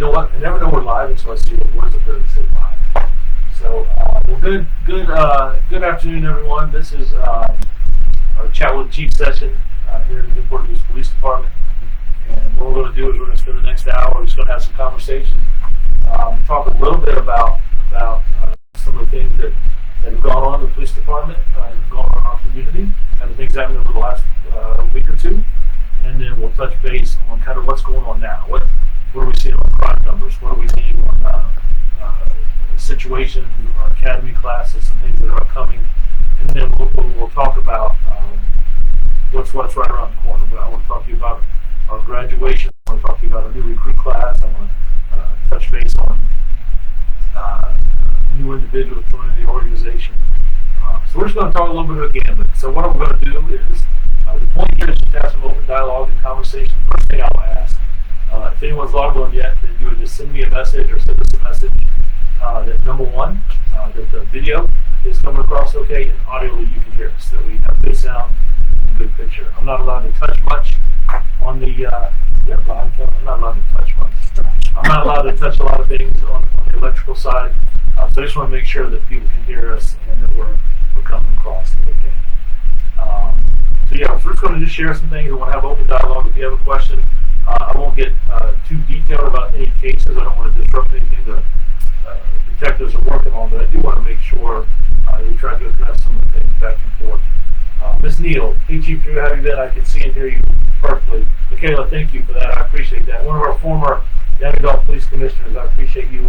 know what? I never know we're live until I see the words up there that say live. So, well, good afternoon, everyone. This is our chat with the chief session here in the Newport Beach Police Department. And what we're going to do is we're going to spend the next hour. We're just going to have some conversation, talk a little bit about some of the things that have gone on in the police department, gone on in our community, and the things happened over the last week or two. And then we'll touch base on kind of what's going on now. What are we seeing on crime numbers? What are we seeing on situations, our academy classes, some things that are coming? And then we'll talk about what's right around the corner. But I want to talk to you about our graduation. I want to talk to you about our new recruit class. I want to touch base on new individuals joining the organization. So we're just going to talk a little bit again. So what I'm going to do is the point here is just to have some open dialogue and conversation. First thing I'll ask, if anyone's logged on yet, that you would just send me a message or send us a message that number one, that the video is coming across okay and audio you can hear us, that we have good sound and good picture. I'm not allowed to touch much on the I'm not allowed to touch much. I'm not allowed to touch a lot of things on the electrical side. So I just want to make sure that people can hear us and that we're coming across okay. So yeah, we're just going to just share some things. I want to have open dialogue. If you have a question, I won't get too detailed about any cases. I don't want to disrupt anything the detectives are working on, but I do want to make sure we try to address some of the things back and forth. Ms. Neal, hey Chief Drew, how have you been? I can see and hear you perfectly. Michaela, thank you for that. I appreciate that. One of our former young adult police commissioners. I appreciate you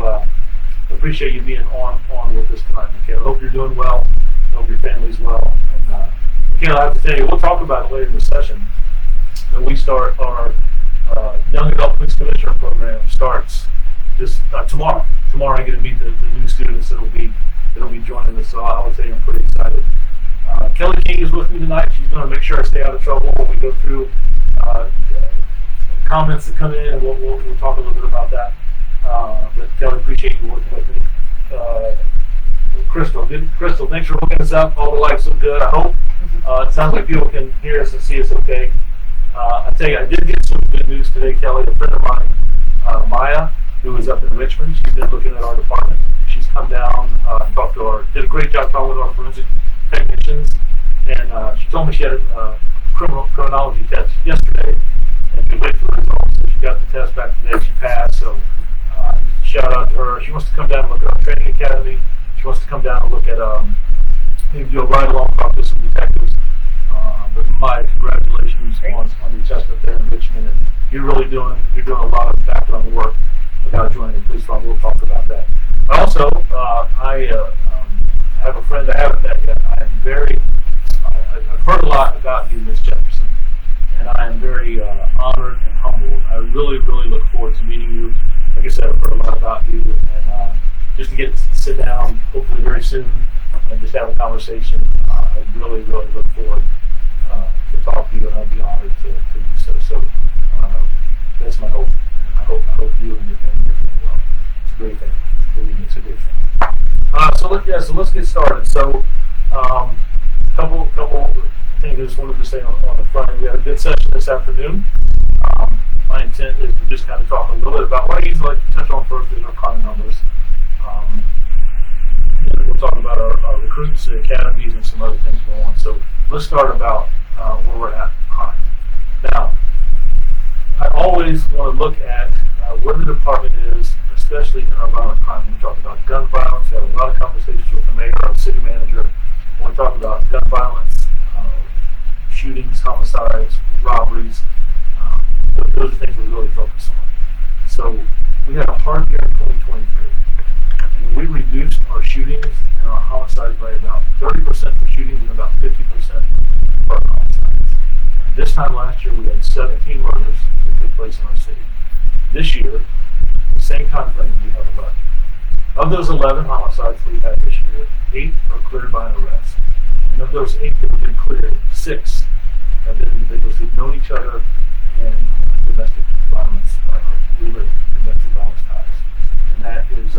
being on with us tonight, Michaela. Hope you're doing well. Hope your family's well. And Michaela, I have to tell you, we'll talk about it later in the session. When we start our young adult police commissioner program starts just tomorrow. Tomorrow I get to meet the new students that'll be joining us. So I would say I'm pretty excited. Kelly King is with me tonight. She's going to make sure I stay out of trouble when we go through comments that come in, and we'll talk a little bit about that. But Kelly, appreciate you working with me. Crystal, thanks for hooking us up. All the lights look good, I hope. It sounds like people can hear us and see us okay. I tell you, I did get some good news today, Kelly. A friend of mine, Maya, who is up in Richmond, she's been looking at our department. She's come down and talked to did a great job talking with our forensic technicians, and she told me she had a criminology test yesterday, and she waited for the results. So she got the test back today. She passed. So shout out to her. She wants to come down and look at our training academy. She wants to come down and look at maybe do a ride along, talk to some detectives. But Maya, congratulations on your test up there in Richmond, and you're doing a lot of background work without joining the police department. We'll talk about that. Also, I have a friend I haven't met yet. I've heard a lot about you, Ms. Jefferson, and I am very honored and humbled. I really look forward to meeting you. Like I said, I've heard a lot about you, and just to get to sit down, hopefully very soon, and just have a conversation. I really look forward to talk to you, and I'd be honored to do so. So that's my hope. I hope you and your family are doing well. It's a great thing. Believe me, it's a great thing. So let's get started. So couple things I just wanted to say on the front. We had a good session this afternoon. My intent is to just kind of talk a little bit about what I usually like to touch on first is our crime numbers. And then we'll talk about our recruits, the academies, and some other things going on. So let's start about where we're at with crime. Now, I always want to look at where the department is, especially in our violent crime. We talk about gun violence. We have a lot of conversations with the mayor, our city manager. We want to talk about gun violence, shootings, homicides, robberies. Those are things we really focus on. So we had a hard year in 2023. And we reduced our shootings and our homicides by about 30% for shootings and about 50% for our homicides. This time last year, we had 17 murders that took place in our city. This year, the same time frame, we have 11. Of those 11 homicides we've had this year, 8 are cleared by an arrest. And of those 8 that have been cleared, 6 have been individuals who've known each other in domestic violence, domestic violence ties. And that is,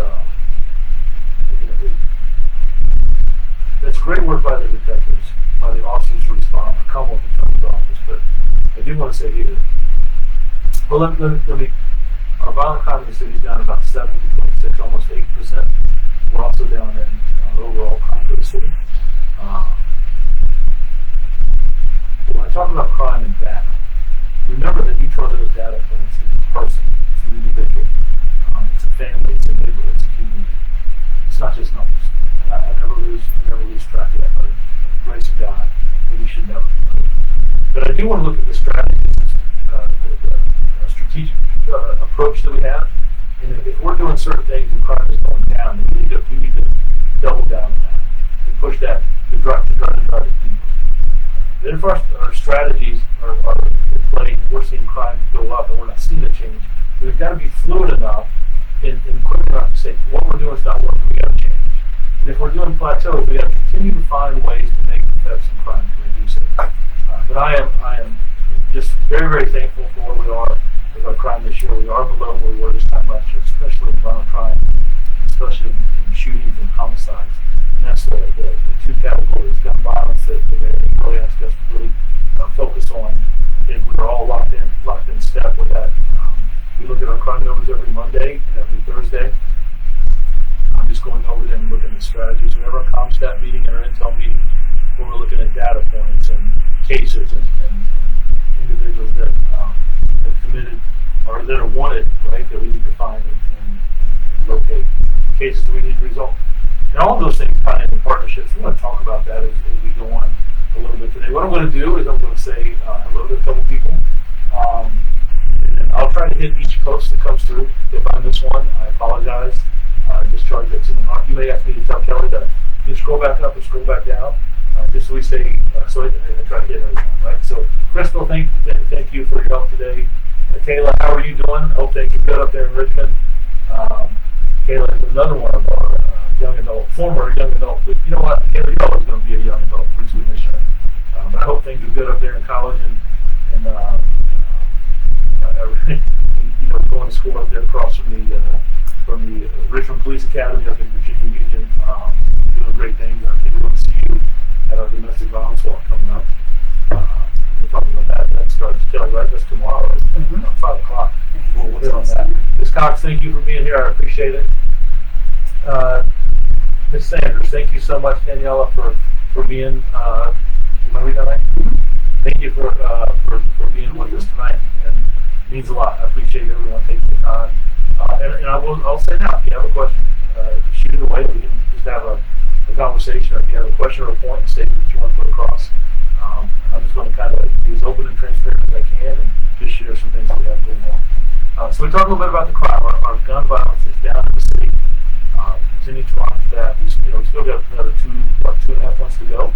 that's great work by the detectives, by the officers who respond, to come with the attorney's office. But I do want to say here, well, let me violent crime in the city is down about 7.6, almost 8%. We're also down in overall crime for the city. When I talk about crime and data, remember that each one of those data points is a person, it's an individual, it's a family, it's a neighborhood, it's a community. It's not just numbers. And I never lose track of that. By the grace of God, that we should never. But I do want to look at the strategies, the strategic approach that we have. And if we're doing certain things and crime is going down, then we need to double down on that and push that to drive it deeper. Then if our strategies are in play and we're seeing crime go up and we're not seeing a change, we've got to be fluid enough and quick enough to say what we're doing is not working, we got to change. And if we're doing plateaus, we got to continue to find ways to make thefts and crime to reduce it. But I am just very, very thankful for where we are with our crime this year. We are below where we were this time last year, especially in violent crime, especially in shootings and homicides. And that's the two categories, gun violence, that they really asked us to really focus on. And we're all locked in step with that. We look at our crime numbers every Monday and every Thursday. I'm just going over them and looking at strategies. We have our CompStat meeting and our Intel meeting where we're looking at data points and cases and individuals that have committed or that are wanted, right, that we need to find and locate, cases that we need to resolve. And all of those things tie into partnerships. We're going to talk about that as we go on a little bit today. What I'm going to do is I'm going to say hello to a couple people. And I'll try to hit each post that comes through. If I miss one, I apologize. Discharge it to the mark. You may ask me to tell Kelly to just scroll back up or scroll back down. Just so we say, so I try to hit everyone, right? So, Crystal, thank you for your help today. Kayla, how are you doing? I hope things are good up there in Richmond. Kayla is another one of our former young adult. But you know what? Kayla, you're always going to be a young adult police commissioner. But I hope things are good up there in college and going to school up there across from the Richmond Police Academy up in Virginia Union. Doing great things. I think we're going to see you at our domestic violence walk coming up. We're talking about that. That starts, Kelly, right? That's tomorrow at 5 o'clock. We'll hit on that. Ms. Cox, thank you for being here. I appreciate it. Ms. Sanders, thank you so much, Daniela, for being. Am I reading that right? Thank you for being with us tonight, and it means a lot. I appreciate everyone taking the time. And I'll say now, if you have a question, shoot it away. We can just have a conversation. Or if you have a question or a point, a statement that you want to put across, I'm just going to kind of be as open and transparent as I can and just share some things that we have going on. So we talked a little bit about the crime. Our gun violence is down in the city. Continue to launch that. We still got another 2.5 months to go.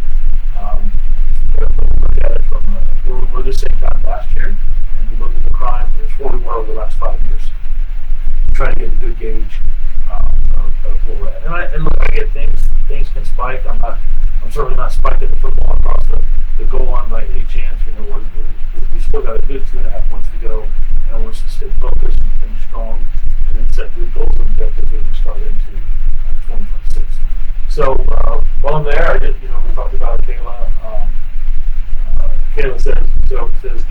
Look at it from where we were the same time last year, and we look at the crime. It's where we were over the last 5 years. Trying to get a good gauge of where we're at. And look, I get things can spike. I'm certainly not spiking the football across the goal line by any chance. We still got a good 2.5 months to go, and I want us to stay focused and finish strong, and then set good goals and objectives as we start into 2026. So while I'm there, we talked about Kayla. Kayla says,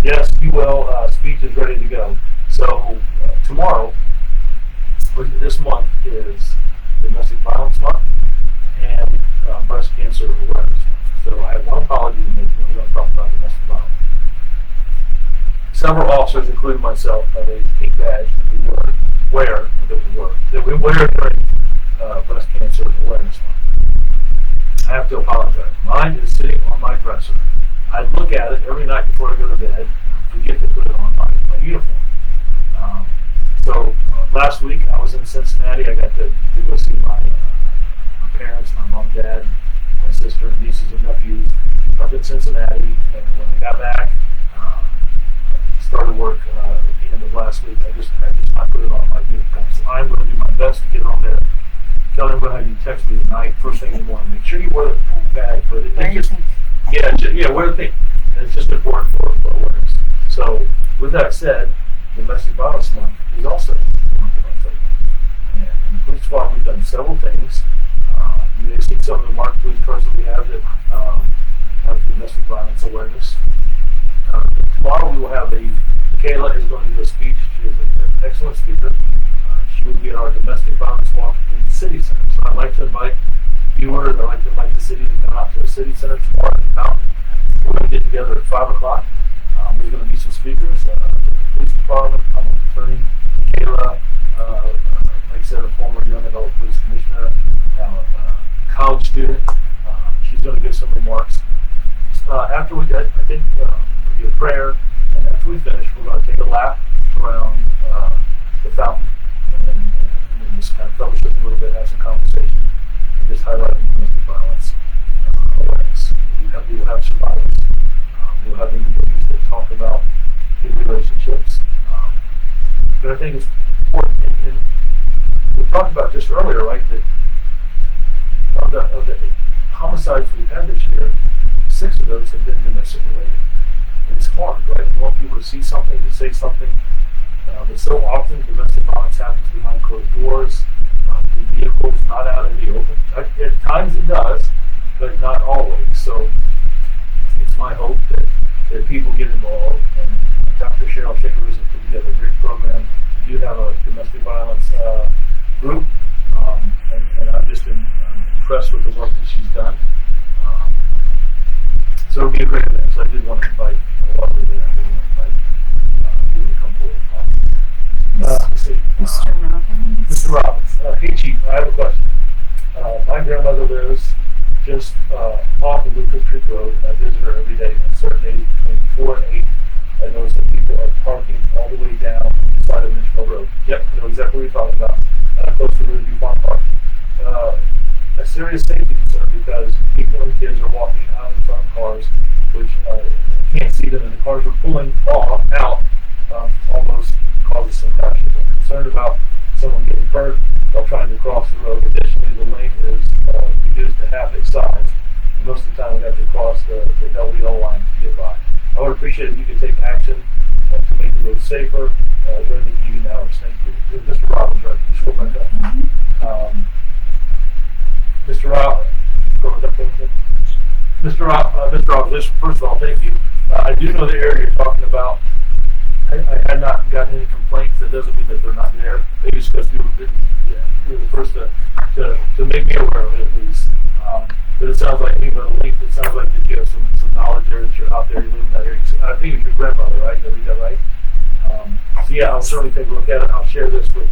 yes, you will. Speech is ready to go. So tomorrow, this month is Domestic Violence Month and Breast Cancer Awareness Month. So I have one apology to make when we're going to talk about domestic violence. Several officers, including myself, have a pink badge that we wear during Breast Cancer Awareness Month. I have to apologize. Mine is sitting on my dresser. I look at it every night before I go to bed, forget to put it on my uniform. So last week I was in Cincinnati. I got to go see my parents, my mom, dad, my sister, nieces, and nephews up in Cincinnati. And when I got back, started work at the end of last week. I just put it on my uniform. So I'm going to do my best to get it on there. Kelly, I'm going to have you text me tonight, first thing in the morning. Make sure you wear the bag, but wear the thing. And it's just important for awareness. So with that said, Domestic Violence Month is also a month about safety. And in the police department, we've done several things. You may have seen some of the marked police cars that we have that have domestic violence awareness. Tomorrow we will have a Kayla is going to do a speech. She is an excellent speaker. She will be at our domestic violence walk in the city center. So I'd like to invite viewers, I'd like to invite the city to come out to the city center tomorrow at the fountain. We're going to get together at 5 o'clock. There's going to be some speakers from the police department. I'm an attorney. Kayla, like I said, a former young adult police commissioner, now a college student. She's going to give some remarks. After we get, I think, there'll be a prayer, and after we finish, we're going to take a lap around the fountain, and then just kind of fellowship a little bit, have some conversation, and just highlight domestic violence awareness. We will have survivors. We'll have individuals that talk about good relationships. But I think it's important, and we talked about just earlier, right, that of the homicides we've had this year, 6 of those have been domestic related. And it's hard, right? We want people to see something, to say something. But so often domestic violence happens behind closed doors, in vehicles, not out in the open. At times it does, but not always. So it's my hope that people get involved. And Dr. Cheryl Chambers has put together a great program. We do have a domestic violence group, and I've just been impressed with the work that she's done. So it'll be a great event. So I did want to invite a lot of you there. I did want to invite you to come forward. Mr. Robbins. Mr. Robbins. Hey, Chief, I have a question. My grandmother lives just off of Lucas Creek Road, and I visit her every day. On certain days between 4 and 8, I notice that people are parking all the way down the side of Lynchville Road. Yep, I know exactly what you're talking about. Close to Riverview Farm Park. A serious safety concern because people and kids are walking out in front of cars, which can't see them, and the cars are pulling out, almost causes some crashes. I'm concerned about someone getting hurt while trying to cross the road. Additionally, the lane is reduced to half its size, and most of the time we have to cross the LVL line to get by. I would appreciate if you could take action to make the road safer during the evening hours. Thank you. Mr. Robbins, right? Just go back up. Mr. Robbins, Mr. Robbins, first of all, thank you. I do know the area you're talking about. I had not gotten any complaints. That doesn't mean that they're not there. Maybe it's because you were the first to make me aware of it at least. But it sounds like, it sounds like that you have some knowledge there, that you're out there, you live in that area. I think it's your grandmother, right? Did I read that right? So yeah, I'll certainly take a look at it. I'll share this with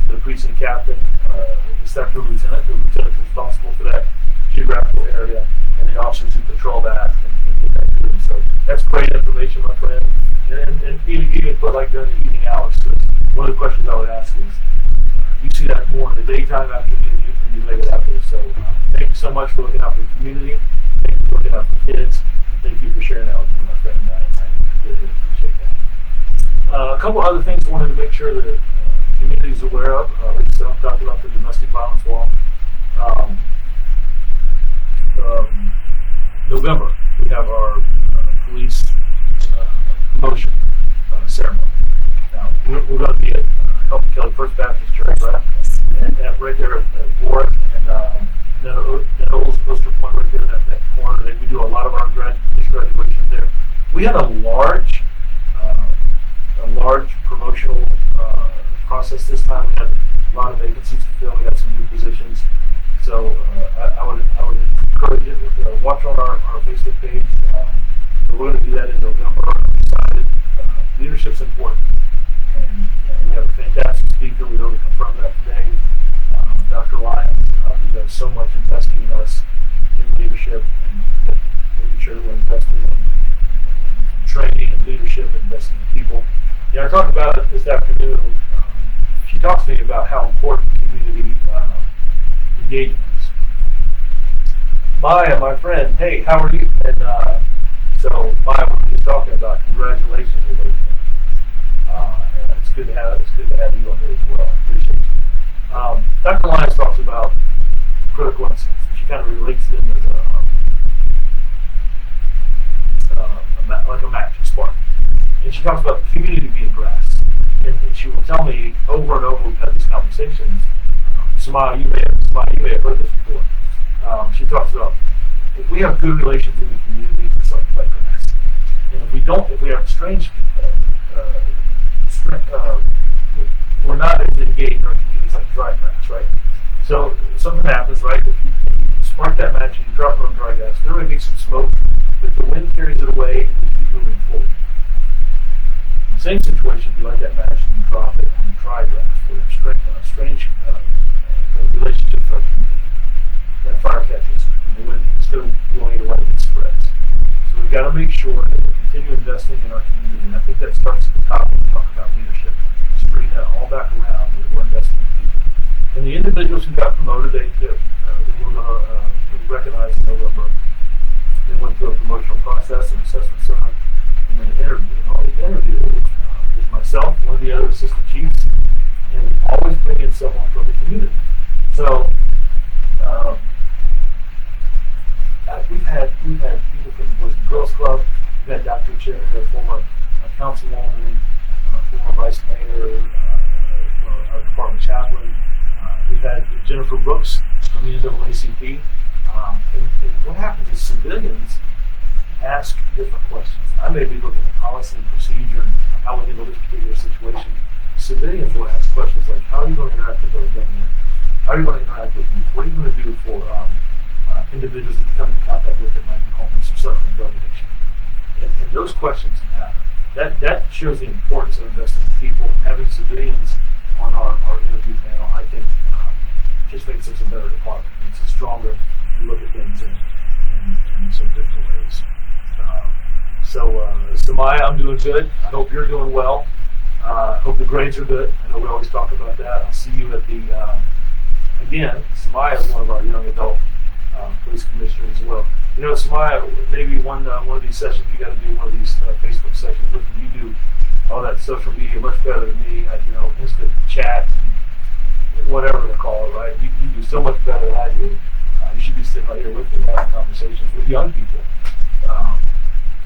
the precinct captain, the sector lieutenant, the lieutenant responsible for that geographical area, and the officers who patrol that and get that to them. So that's great information, my friend. And even put like during the evening hours. So one of the questions I would ask is, you see that more in the daytime after you make it out there. So thank you so much for looking out for the community. Thank you for looking out for kids. And thank you for sharing that with me, my friend. I really appreciate that. A couple other things I wanted to make sure that the community is aware of. Like I said, I'm talking about the domestic violence wall. November, we have our police promotion ceremony. Now, we're going to be at Helping Kelly First Baptist Church, right? And right there at Warwick, and then Oyster Point right there, that corner. We do a lot of our graduations there. We had a large promotional process this time. We had a lot of vacancies to fill. We had some new positions. So I would encourage you to watch on our Facebook page. We're going to do that in November. I'm excited. Leadership's important. And we have a fantastic speaker. We already confirmed that today. Dr. Lyons, who does so much investing in us in leadership and making sure that we're investing in training and leadership, investing in people. Yeah, I talked about it this afternoon. She talks to me about how important community engagement is. Maya, my friend, hey, how are you? And so Maya, we were just talking about congratulations with everything. And it's good to have you on here as well. I appreciate it. Dr. Lyons talks about critical incidents, and she kind of relates them as like a match, a spark. And she talks about the community being grass. And she will tell me over and over, we've had these conversations. Samaya, you may have heard this before. She talks about if we have good relations in the community, it's like grass. And if we have strange we're not as engaged in our communities like dry grass, right? So something happens, right? If you spark that match and you drop it on dry grass, there may be some smoke, but the wind carries it away and you keep moving forward. Same situation, you light that match and you drop it on dry grass, where a strange relationship starts to that fire catches, and the wind, instead of blowing it away, it spreads. So we've got to make sure that we continue investing in our community, and I think that starts at the top when we talk about leadership. Just bring that all back around where we're investing in people. And the individuals who got promoted, they were going to recognize in November. They went through a promotional process, an assessment center, and then an interview. And all the interview was myself, one of the other assistant chiefs, and always bring in someone from the community. So we've had people from the Boys and Girls Club. We've had Dr. Cherry, a former councilwoman, former vice mayor, our department chaplain. We've had Jennifer Brooks from the NAACP. And what happens is civilians ask different questions. I may be looking at policy and procedure and how we handle this particular situation. Civilians will ask questions like, how are you going to interact with those young men? How are you going to interact with youth? What are you going to do for individuals that come in contact with that might be homeless or suffering drug addiction? And those questions that shows the importance of investing in people. Having civilians on our interview panel, I think, just makes us a better department. Makes us stronger. We look at things in some different ways. So Maya, I'm doing good. I hope you're doing well. I hope the grades are good. I know we always talk about that. I'll see you at the, again, Samaya is one of our young adult police commissioners as well. You know, Samaya, maybe one of these sessions, you got to do one of these Facebook sessions with me. You do all that social media much better than me. Instant chat, whatever they call it, right? You do so much better than I do. You should be sitting right here with me having conversations with young people.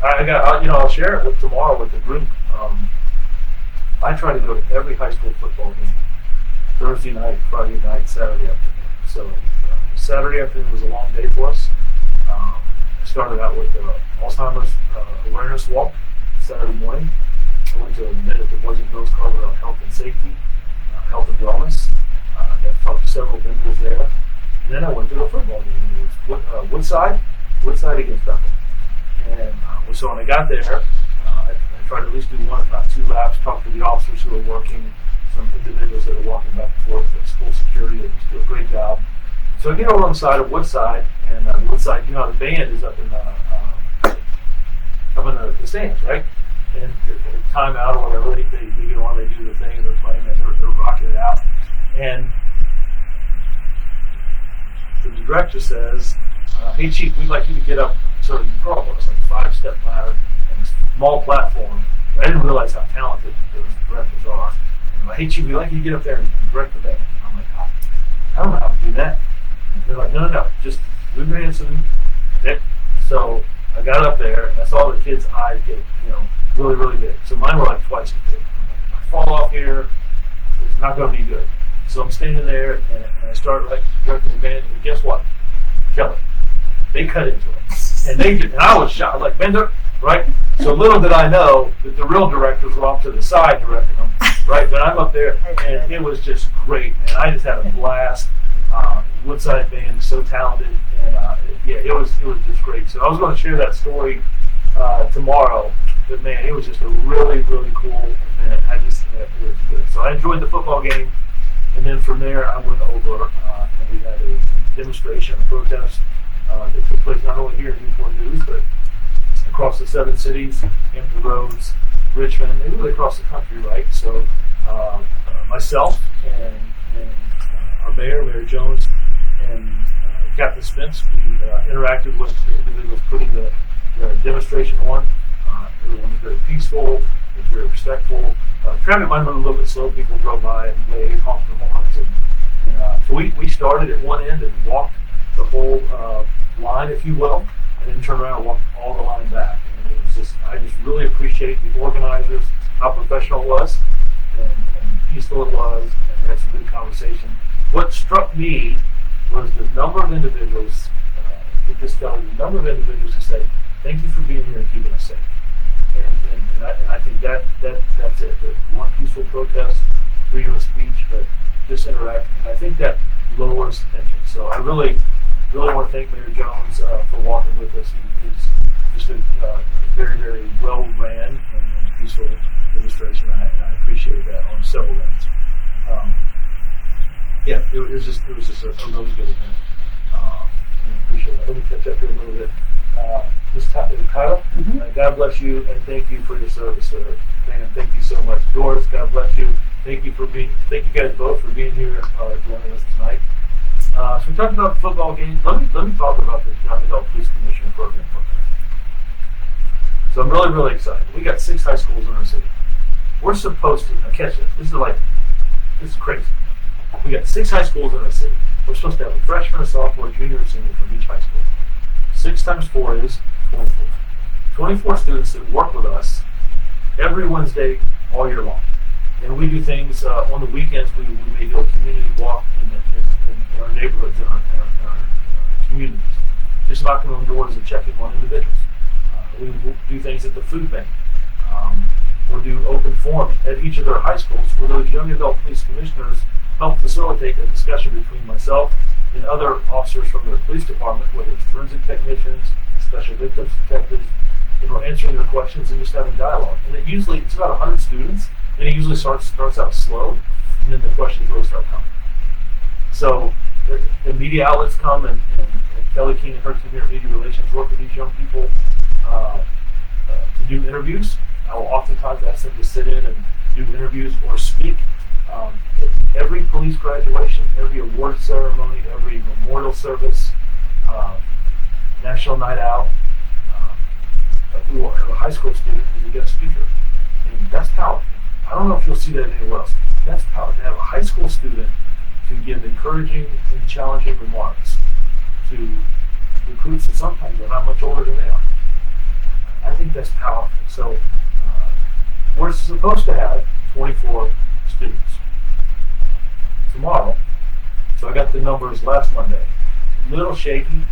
I'll share it tomorrow with the group. I try to go to every high school football game, Thursday night, Friday night, Saturday afternoon. So Saturday afternoon was a long day for us. I started out with Alzheimer's awareness walk Saturday morning. I went to a minute at the Boys and Girls Club about health and safety, health and wellness. I got to talk to several vendors there. And then I went to a football game. It was Woodside against Bethel. And so when I got there, I tried to at least do one, if not two laps, talk to the officers who were working, some individuals that are walking back and forth, at school security, they just do a great job. So I get over on the side of Woodside, and Woodside, the band is up in the stands, right? And time out or whatever, they get on, they do their thing, they're playing, and they're rocking it out. And the director says, hey Chief, we'd like you to get up sort of control. It's like a 5-step ladder and a small platform. I didn't realize how talented those directors are. And hey Chief, we'd like you to get up there and direct the band. And I'm like, I don't know how to do that. And they're like, no, just move your hands to me. So I got up there and I saw the kids' eyes get, really, really big. So mine were like twice as big. If I fall off here, it's not going to be good. So I'm standing there and I start directing the band, and guess what? Kelly. They cut into it. And I was shocked. Like, Bender, right? So little did I know that the real directors were off to the side directing them, right? But I'm up there, and it was just great, man. I just had a blast. Woodside band is so talented, and it was just great. So I was going to share that story tomorrow, but man, it was just a really, really cool event. It was good. So I enjoyed the football game, and then from there I went over and we had a demonstration, a protest that took place not only here in Newport News, but across the 7 cities, Hampton Roads, Richmond, and really across the country, right? So myself and our mayor, Mayor Jones, and Captain Spence, we interacted with the individuals putting the demonstration on. Everyone was very peaceful, was very respectful. Traffic might have been a little bit slow. People drove by and waved, honked their horns. So we started at one end and walked the whole line, if you will, and then turned around and walked all the line back. And it was I just really appreciate the organizers, how professional it was, and peaceful it was, and we had some good conversation. What struck me was the number of individuals, the number of individuals who said, thank you for being here and keeping us safe. And I think that's it. We want peaceful protest, freedom of speech, but just interact. And I think that lowers tension. So I really want to thank Mayor Jones for walking with us. He's just a very, very well ran and peaceful administration, and I appreciate that on several levels. Yeah, it was just a really good event. I appreciate that. Let me catch up here a little bit. Ms. Tyler, God bless you and thank you for your service, sir. Man, thank you so much. Doris, God bless you. Thank you guys both for being here joining us tonight. So we talked about the football game. Let me talk about the Young Adult Police Commission program for a minute. So I'm really, really excited. We got 6 high schools in our city. We're supposed to, now catch it, this is crazy. We got 6 high schools in our city. We're supposed to have a freshman, a sophomore, junior, and senior from each high school. 6 times 4 is 24. 24 students that work with us every Wednesday all year long. And we do things on the weekends. We may do a community walk in our neighborhoods, in our communities, just knocking on doors and checking on individuals. We do things at the food bank. We'll do open forums at each of their high schools where those young adult police commissioners help facilitate a discussion between myself and other officers from their police department, whether it's forensic technicians, special victims detectives, and we're answering their questions and just having dialogue. And it's about 100 students, and it usually starts out slow, and then the questions really start coming. So the media outlets come, and Kelly King and her team here at Media Relations work with these young people to do interviews. I will oftentimes ask them to sit in and do interviews or speak. Every police graduation, every award ceremony, every memorial service, National Night Out, a high school student is a guest speaker. And that's powerful. I don't know if you'll see that anywhere else. That's powerful. To have a high school student to give encouraging and challenging remarks to recruits that sometimes are not much older than they are. I think that's powerful. So we're supposed to have 24 students. Tomorrow, so I got the numbers last Monday, a little shaky,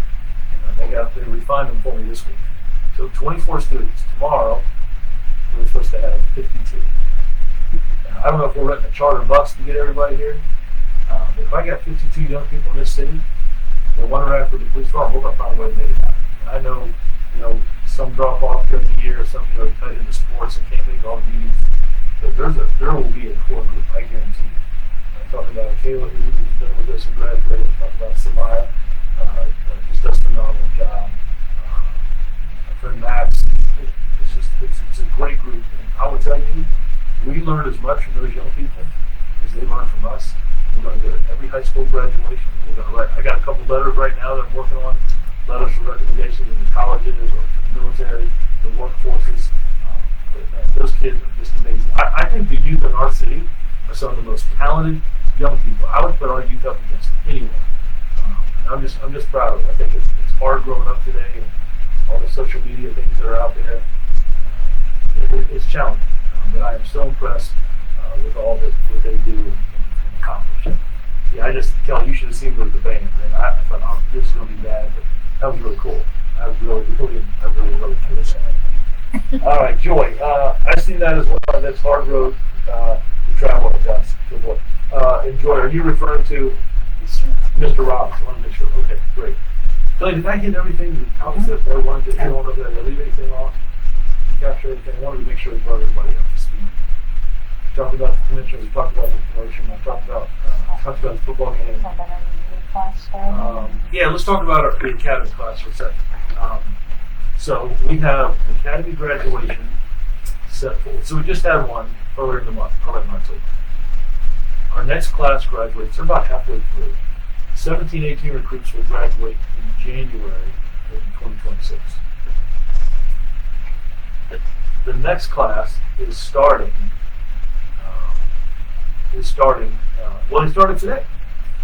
and they refined them for me this week. So 24 students. Tomorrow, we're supposed to have 52. Now, I don't know if we're renting a charter bus to get everybody here, but if I got 52 young people in this city that want to interact with the police department, we're going to find a way to make it happen. And I know, some drop off during the year, some cut into sports and can't make all the meetings, but there will be a core group, I guarantee you. Talking about Kayla, who's been with us and graduated. Talking about Samaya, just does a phenomenal job. My friend Max, it's a great group. And I will tell you, we learned as much from those young people as they learned from us. We're going to do it every high school graduation. We're going to write. I got a couple letters right now that I'm working on. Letters for recommendations in the colleges or the military, the workforces. But man, those kids are just amazing. I think the youth in our city are some of the most talented young people. I would put our youth up against anyone. And I'm just proud of it. I think it's hard growing up today and all the social media things that are out there. It's challenging. But I am so impressed with all that what they do and accomplish. Yeah, Kelly, you should have seen me with the band. And I thought, oh, this is going to be bad, but that was really cool. I really enjoyed it. All right, Joy. I see that as well. That's hard road to travel with us. And Joy, are you referring to Mr. Robbins? I want to make sure. Okay, great. Kelly, did I hit everything? The concept I wanted to hit on? Did I leave anything off? Capture everything? I wanted to make sure we brought everybody up to speed. We talked about the commission. We talked about the promotion. I talked about the football game. Yeah, let's talk about the academy class for a second. So we have an academy graduation set forward. So we just had one earlier in the month, earlier in October. Our next class graduates, they're about halfway through. 17, 18 recruits will graduate in January of 2026. The next class is starting. It started today.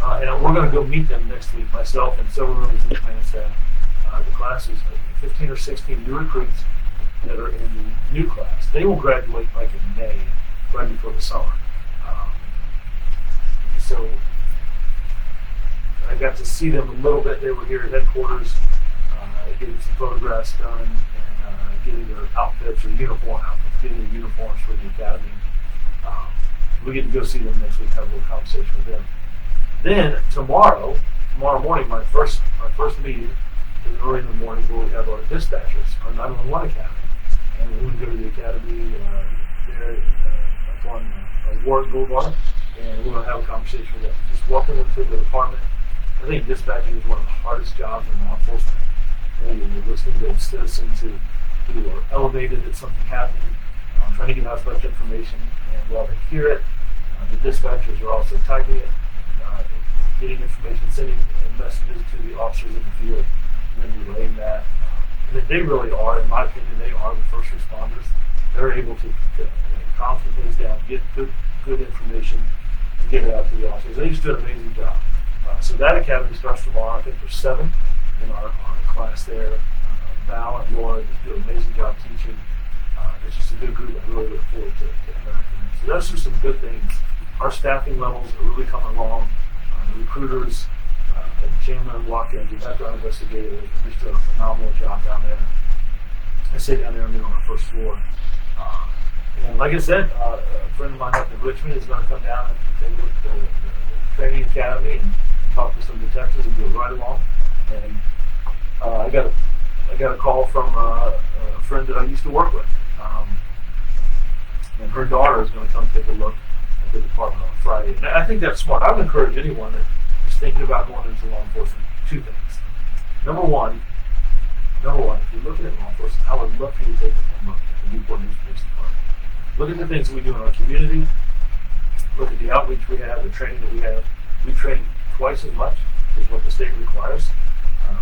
And we're going to go meet them next week, myself and several members of the command staff. The class is 15 or 16 new recruits that are in the new class. They will graduate like in May, right before the summer. So I got to see them a little bit. They were here at headquarters, getting some photographs done, and getting their outfits or uniform outfits, getting their uniforms for the academy. We get to go see them next week, have a little conversation with them. Then tomorrow morning, my first meeting is early in the morning where we have our dispatchers, our 911 academy. And we're going to go to the academy there up on Warwick Boulevard, and we're going to have a conversation with them. Just walking into the department. I think dispatching is one of the hardest jobs in law enforcement. You're listening to citizens who are elevated that something happened, trying to get out as much information, and while they hear it, the dispatchers are also typing it, getting information, sending messages to the officers in the field, and then relaying that. And they really are, in my opinion, they are the first responders. They're able to calm things down, get good information, and get it out to the officers. They just do an amazing job. So that academy starts tomorrow. I think there's 7 in our class there. Val and Laura just do an amazing job teaching. It's just a good group. I really look forward to interacting with. So those are some good things. Our staffing levels are really coming along. The recruiters, Chandler and Watkins, the background investigators, are just doing a phenomenal job down there. I stay down there on the first floor. And like I said, a friend of mine up in Richmond is going to come down and take a look at the training academy and talk to some detectives and do it right along. And I got a call from a friend that I used to work with, and her daughter is going to come take a look at the department on Friday. And I think that's smart. I would encourage anyone that is thinking about going into law enforcement 2 things. Number one, if you're looking at law enforcement, I would love for you to take a look at the Newport News Police Department. Look at the things that we do in our community. Look at the outreach we have, the training that we have. We train twice as much as what the state requires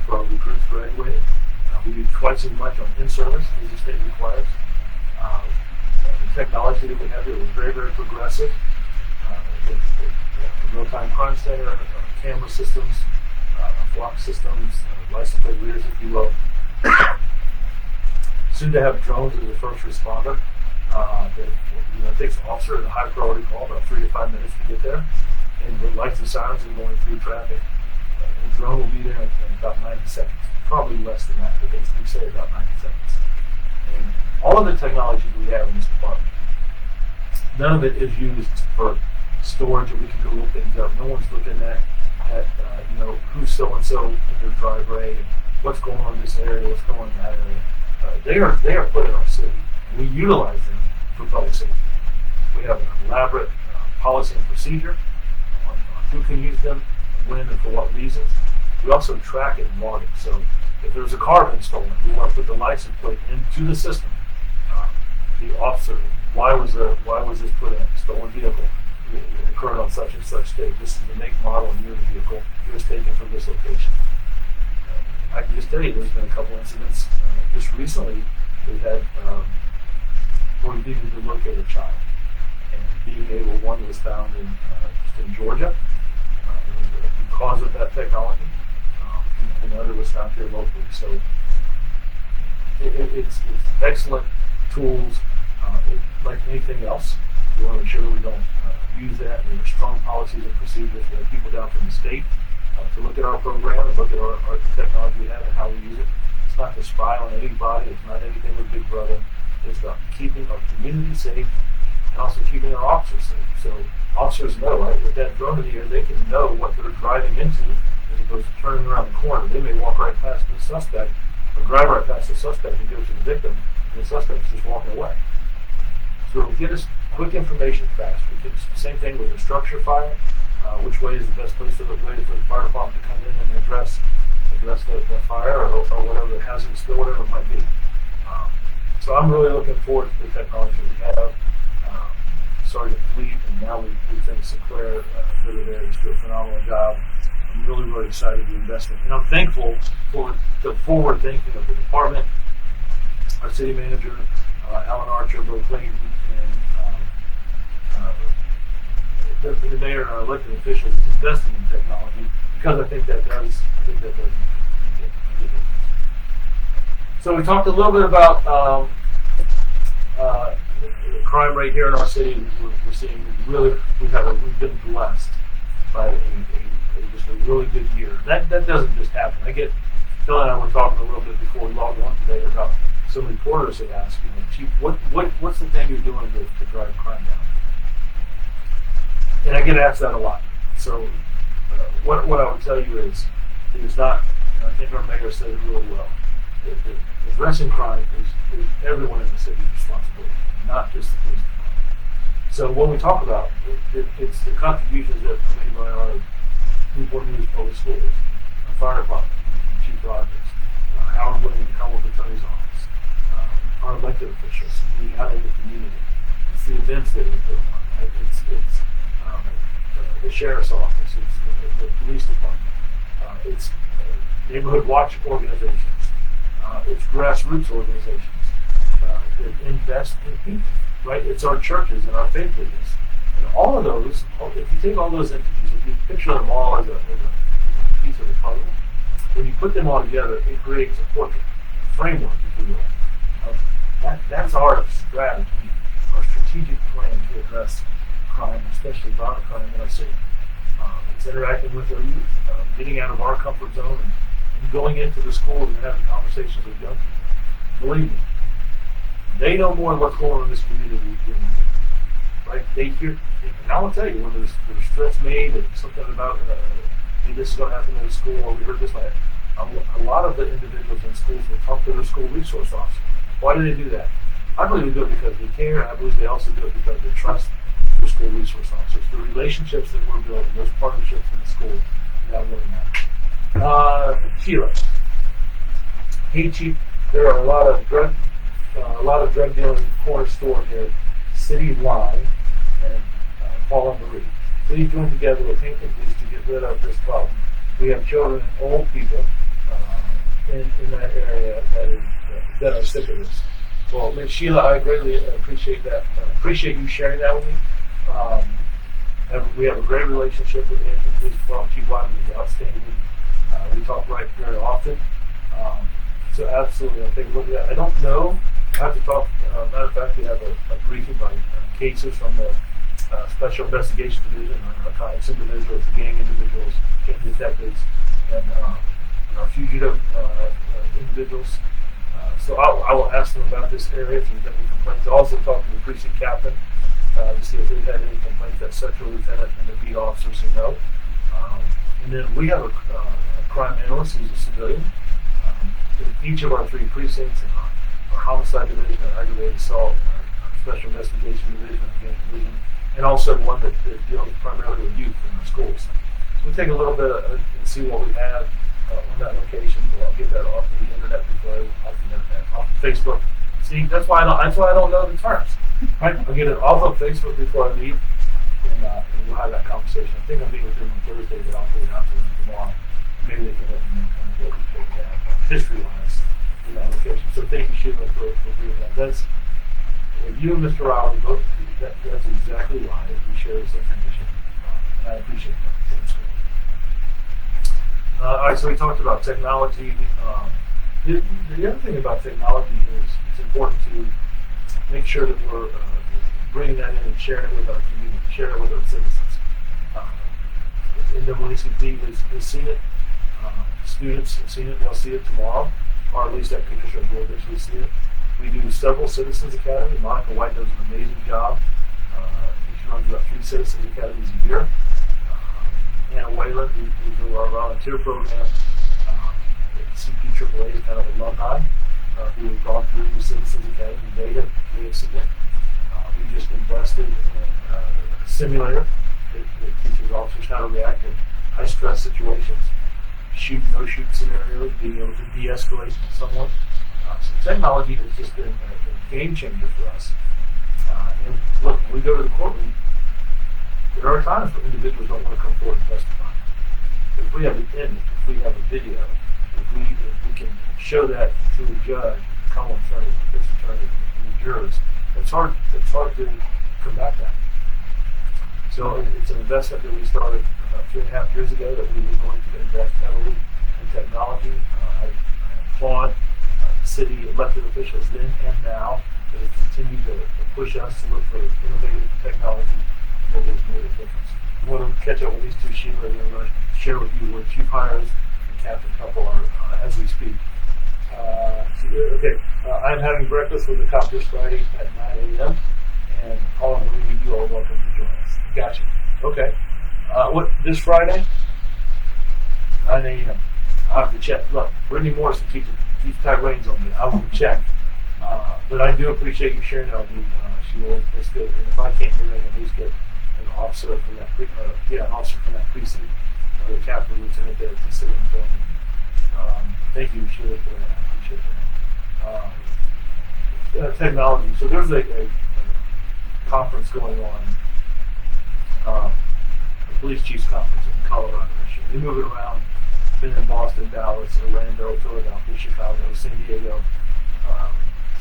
for our recruits graduating. We do twice as much on in-service as the state requires. The technology that we have here is very, very progressive. With real-time crime center, camera systems, flock systems, license plate readers, if you will. Soon to have drones as a first responder. It takes an officer at a high priority call about 3 to 5 minutes to get there. And the lights and sirens are going through traffic. And the drone will be there in about 90 seconds. Probably less than that, but they say about 90 seconds. And all of the technology we have in this department, none of it is used for storage, or we can go look things up. No one's looking at who's so-and-so in their driveway, and what's going on in this area, what's going on in that area. They are put in our city. We utilize them for public safety. We have an elaborate policy and procedure on who can use them, when, and for what reasons. We also track it and log it. So if there's a car been stolen, we want to put the license plate into the system. The officer, why was this put in? Stolen vehicle. It occurred on such and such date. This is the make, model, and year of the vehicle. It was taken from this location. I can just tell you there's been a couple incidents just recently. We've had where we needed to locate a child, and being able, one was found in Georgia because of that technology, and the other was found here locally. So it's excellent tools. Like anything else, we want to make sure that we don't use that. And there are strong policies and procedures. We have people down from the state to look at our program and look at our technology we have and how we use it. It's not to spy on anybody. It's not anything with Big Brother. It's about keeping our community safe and also keeping our officers safe. So officers know, right, with that drone in the air, they can know what they're driving into as opposed to turning around the corner. They may walk right past the suspect or drive right past the suspect and go to the victim, and the suspect's just walking away. So it'll get us quick information fast. We get the same thing with a structure fire. Which way is the best place for the fire department to come in and address the fire or whatever the hazardous spill, whatever it might be. So I'm really looking forward to the technology we have. Sergeant Fleet, and now we think Sinclair over there is doing a phenomenal job. I'm really, really excited with the investment. And I'm thankful for the forward thinking of the department, our city manager, Alan Archer, Bill Clayton, and the mayor and our elected officials investing in technology, because I think that does make a difference. So we talked a little bit about the crime rate here in our city. We're seeing we've been blessed by just a really good year. That doesn't just happen. Phil and I were talking a little bit before we logged on today about some reporters had asked, Chief, what's the thing you're doing to drive crime down? And I get asked that a lot. So what I would tell you is, it is not, I think our mayor said it really well, that addressing crime is everyone in the city's responsibility, not just the police department. So when we talk about it's the contributions that are made by our Newport News Public Schools, our fire department, Chief Rogers, Howard Williams, Commonwealth Attorney's Office, our elected officials, the out in the community. It's the events that we put on. Right? It's the sheriff's office. It's the police department. It's neighborhood watch organizations. It's grassroots organizations that invest in people. Right? It's our churches and our faith leaders. And all of those, if you take all those entities, if you picture them all as a piece of the puzzle, when you put them all together, it creates a portrait, a framework, if you will. That's our strategy, our strategic plan to address crime, especially violent crime in our city. It's interacting with our youth, getting out of our comfort zone and going into the schools and having conversations with young people. Believe me, they know more what's going on in this community than we do. Right? They hear, and I will tell you, when there's threats made and something about hey, this is going to happen in the school, or we heard this, a lot of the individuals in schools will talk to their school resource officer. Why do they do that? I believe they do it because they care, and I believe they also do it because they trust their school resource officers. The relationships that we're building, those partnerships in the school, that really matter. Sheila. Hey, Chief, there are a lot of drug dealing corner stores here citywide, and Paul and Marie. Please join together with Hampton Police to get rid of this problem. We have children and old people in that area that are sick of this. Well, Ms. Sheila, I greatly appreciate that. Appreciate you sharing that with me. We have a great relationship with the Hampton Police Department. Chief Wyman is outstanding. We talk very often. So absolutely, I'll take a look at that. I don't know. I have to talk. Matter of fact, we have a briefing by cases from the Special Investigation Division, our narcotics individuals, the gang individuals, gang detectives, and our fugitive individuals. So I will ask them about this area if there's any complaints. I'll also talk to the precinct captain to see if they've had any complaints, that sectional lieutenant and the beat officers who know. And then we have a crime analyst who's a civilian in each of our 3 precincts, and our homicide division, our aggravated assault, our special investigation division, our gang division, and also one that deals primarily with youth in our schools. So we'll take a little bit and see what we have on that location. I'll get that off of the internet off Facebook. See, that's why I don't know the terms. Right? I'll get it off of Facebook before I leave, and we'll have that conversation. I think I'm meeting with them on Thursday, but I'll put it out to them tomorrow. Maybe they can let me know kind of what we have history-wise in that location. So thank you, Sheila, for doing that. That's you and Mr. Riley both. That's exactly why we share this information, and I appreciate that. All right, so we talked about technology. The other thing about technology is it's important to make sure that we're bringing that in and sharing it with our community, sharing it with our citizens. NAACP has seen it. Students have seen it. They'll see it tomorrow, or at least that Commissioner will eventually see it. We do several Citizens Academies. Monica White does an amazing job. She runs about 3 Citizens Academies a year. Anna Whalen, who do our volunteer program. CPAAA is kind of alumni who have gone through the Citizens Academy. They have seen it. We just invested in a simulator that teaches officers how to react in high-stress situations, shoot, no-shoot scenarios, being able to de-escalate someone. So technology has just been a game changer for us. And look, when we go to the courtroom, there are times where individuals don't want to come forward and testify. But if we have an image, if we have a video, if we can show that to the judge, the common attorney, the defense attorney, and the jurors, it's hard to combat that. So it's an investment that we started 2.5 years ago that we were going to invest heavily in technology. I applaud city elected officials then and now that have continued to push us to look for innovative technology that has made a difference. I want to catch up with these 2 Sheila, and I'm going to share with you where Chief Hires and Captain Couple are as we speak. I'm having breakfast with the cop this Friday at 9 a.m. And Paul and Marie, you all welcome to join us. Gotcha. Okay. What this Friday? 9 a.m. I have to check. Look, Brittany Morrison keeps tight reins on me. I will check. But I do appreciate you sharing that with me. She will. That's good. And if I can't do it, at least get an officer from that precinct, or the captain, lieutenant there to sit in for me. Thank you, Sheila, for that. I appreciate that. Technology. So there's a conference going on, a police chiefs conference in Colorado this year. They move it around. Been in Boston, Dallas, Orlando, Philadelphia, Chicago, San Diego.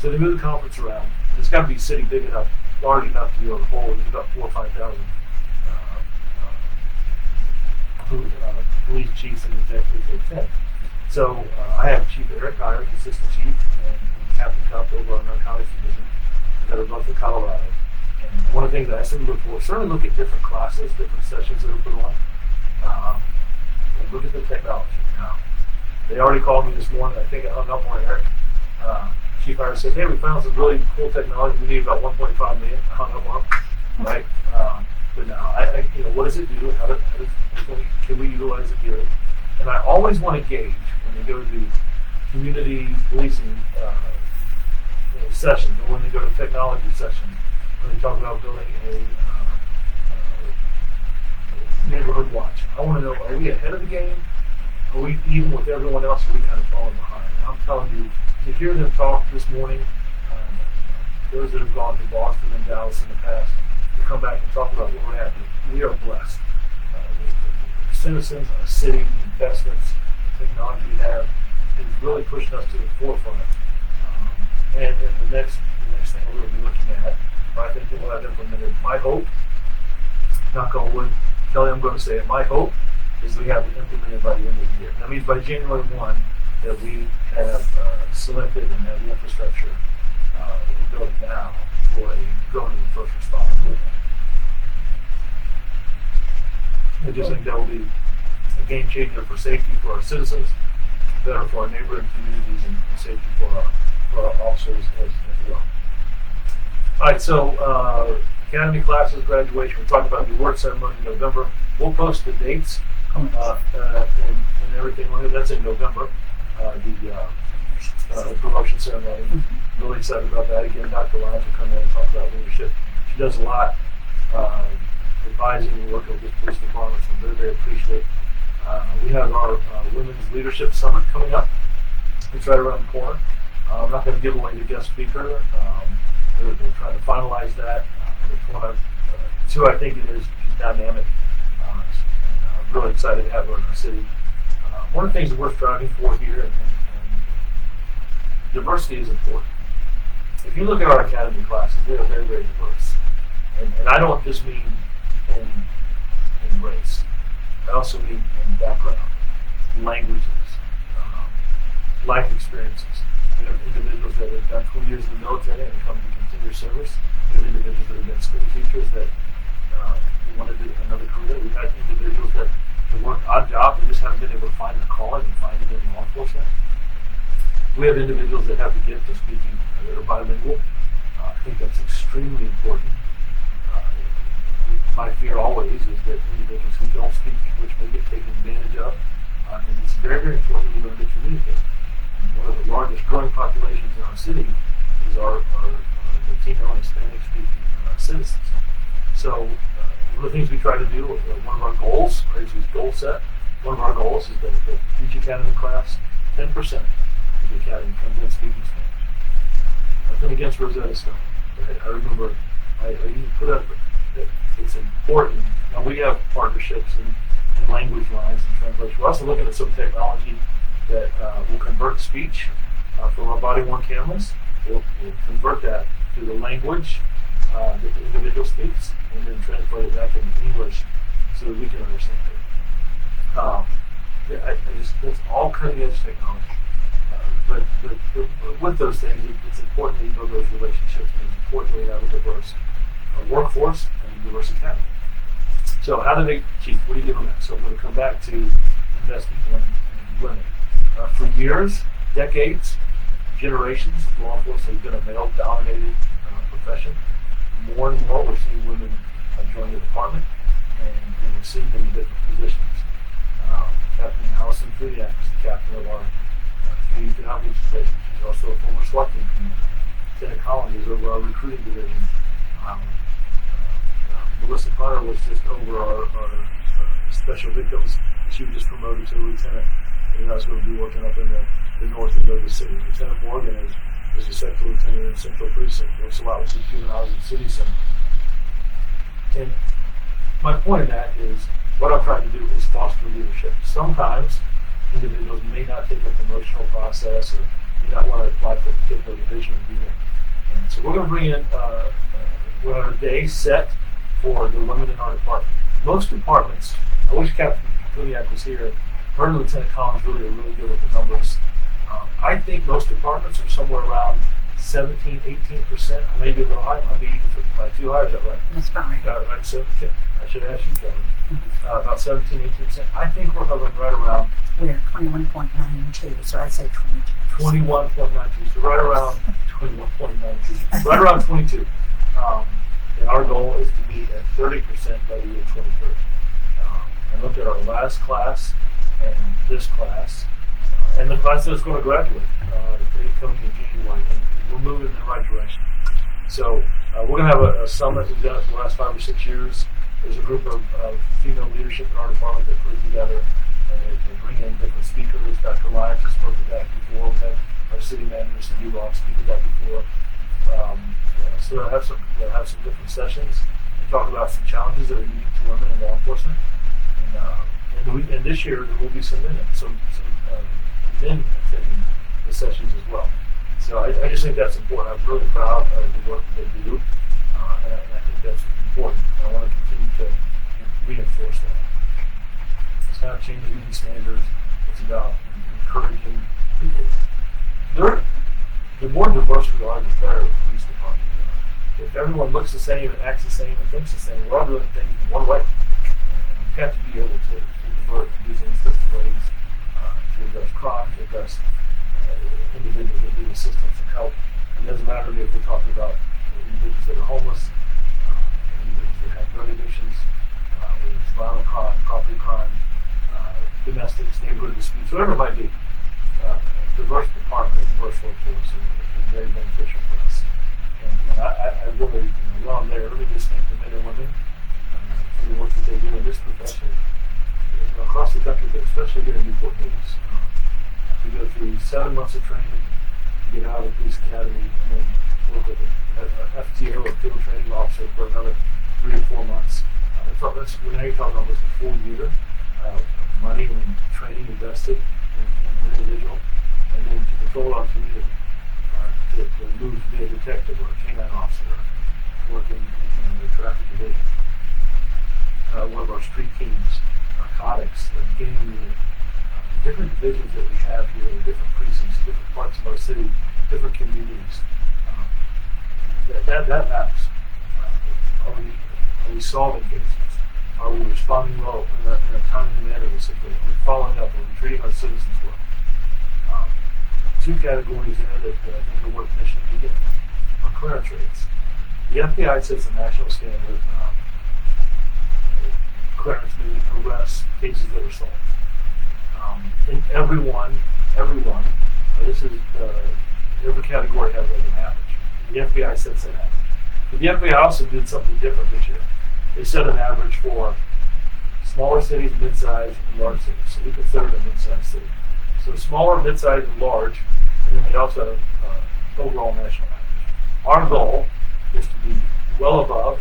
So they move the conference around. It's got to be city big enough, large enough to be able to hold. There's about 4,000 or 5,000 police chiefs and executives they attend. So I have Chief Eric Geyer, Assistant Chief, and Captain Cup over our Narcotics Division that are both in Colorado. And one of the things that I said before, certainly look at different classes, different sessions that are put on, and look at the technology. Now, they already called me this morning. I think I hung up on Eric. Chief Geyer said, "Hey, we found some really cool technology. We need about 1.5 million." I hung up on him, right? But now, what does it do? Can we utilize it here? And I always want to gauge when they go to community policing sessions, or when they go to technology sessions, when they talk about building a neighborhood watch. I want to know, are we ahead of the game? Are we even with everyone else? Or are we kind of falling behind? I'm telling you, to hear them talk this morning, those that have gone to Boston and Dallas in the past, to come back and talk about what we're at, we are blessed. The citizens, our city, the investments, the technology we have, is really pushing us to the forefront. And the next thing we're going to be looking at, I think that we'll have implemented. My hope, knock on wood, Kelly, I'm going to say it. My hope is we have it implemented by the end of the year. That means by January 1 that we have selected and have the infrastructure that we're building now for a drone and first responder program. I just think that will be a game changer for safety for our citizens, better for our neighboring communities, and safety for our officers as well. All right, so academy classes, graduation. We talked about the award ceremony in November. We'll post the dates and everything on it. That's in November. The promotion ceremony. Really excited about that. Again, Dr. Lyons will come in and talk about leadership. She does a lot advising and working with the police department, so I'm very, very appreciative. We have our Women's Leadership Summit coming up. It's right around the corner. I'm not going to give away the guest speaker. They're trying to finalize that. Who I think it is, she's dynamic. I'm really excited to have her in our city. One of the things that we're striving for here, and diversity is important. If you look at our academy classes, they are very, very diverse. And I don't just mean in race. I also mean in background, languages, life experiences. We have individuals that have done 20 years in the military and come to continuous service. We have individuals that have been school teachers that want to do another career. We've had individuals that have worked odd jobs and just haven't been able to find a calling and find it in law enforcement. We have individuals that have the gift of speaking, that are bilingual. I think that's extremely important. My fear always is that individuals who don't speak English may get taken advantage of. And it's very, very important to learn to communicate. And one of the largest growing populations in our city is our Latino and Hispanic speaking citizens. So one of the things we try to do, one of our goals, Crazy's goal set, one of our goals is that each academy class, 10% of the academy comes in speaking Spanish. Nothing against Rosetta Stone. I remember I even put up that it's important. Now we have partnerships and language lines and translation. We're also looking at some technology that will convert speech from our body-worn cameras. We'll convert that to the language that the individual speaks, and then translate it back into English so that we can understand it. That's all cutting-edge technology. But with those things, it's important that you build those relationships, and it's important that we have a diverse workforce and a diverse academy. So how do they, Chief, what do you give them that? So I'm going to come back to investing in women. For years, decades, generations, law enforcement has been a male-dominated profession. More and more, we're seeing women join the department, and we're seeing them in different positions. Captain Allison Fudiak is the captain of our community outreach division. She's also a former SWAT team commander. Lieutenant Collins is over our recruiting division. Melissa Potter was just over our special victims, and she was just promoted to lieutenant. And that's going to be working up in the north of Douglas City. Lieutenant Morgan is a second lieutenant in Central Precinct. Works a lot with the juveniles in City Center. And my point in that is, what I'm trying to do is foster leadership. Sometimes individuals may not take a promotional process or may not want to apply for a particular division or unit. And so we're going to bring in, we're on a day set for the women in our department. Most departments, I wish Captain Fudiak was here. Her and Lieutenant Collins really are really good with the numbers. I think most departments are somewhere around 17, 18%. I may be a little high. I might be too high. Is that right? That's right. Right. So I should ask you, Kevin. About 17, 18%. I think we're hovering right around. We're 21.92, so I'd say 22. 21.92. So right around 21.92. Right around 22. And our goal is to be at 30% by the year 2030. I looked at our last class and this class, and the class that's going to graduate. They coming in January, and we're moving in the right direction. So we're going to have a summit we've done it for the last 5 or 6 years. There's a group of female leadership in our department that put it together. They bring in different speakers. Dr. Lyons has spoken to that before. We had our city manager, Cindy Ross, speak to that before. So they'll have some different sessions and talk about some challenges that are unique to women in law enforcement. And this year there will be some men attending the sessions as well. So I just think that's important. I'm really proud of the work that they do, and I think that's important. I want to continue to reinforce that. It's not changing any standards. It's about encouraging people. The more diverse we are, the better the police department is. If everyone looks the same and acts the same and thinks the same, we're all doing things one way. And you have to be able to convert and do things different ways to address crime, to address individuals that need assistance and help. It doesn't matter if we're talking about individuals that are homeless, individuals that have drug addictions, whether it's violent crime, property crime, domestics, neighborhood disputes, whatever it might be. Diverse department, diverse workforce has been very beneficial for us. And I really, while I'm there, really just thank the men and women for the work that they do in this profession across the country, but especially here in Newport News. We go through 7 months of training to get out of the police academy and then work with an FTO or field training officer for another 3 or 4 months. Now you're talking almost a full year of money and training invested in an individual. And then to control our community, to move to be a detective or a canine officer, working in the traffic division. One of our street teams, narcotics, the gang unit, different divisions that we have here, different precincts, different parts of our city, different communities. That matters. Are we solving cases? Are we responding well in a timely manner to situation? Are we following up? Are we treating our citizens well? 2 categories there that I think are worth mentioning again are clearance rates. The FBI sets a national standard clearance, maybe arrests, cases that are solved. And everyone, this is every category has like an average. The FBI sets an average. But the FBI also did something different this year. They set an average for smaller cities, mid-sized, and large cities. So we consider it a mid-sized city. So smaller, mid-sized, and large, and then they also have overall national average. Our goal is to be well above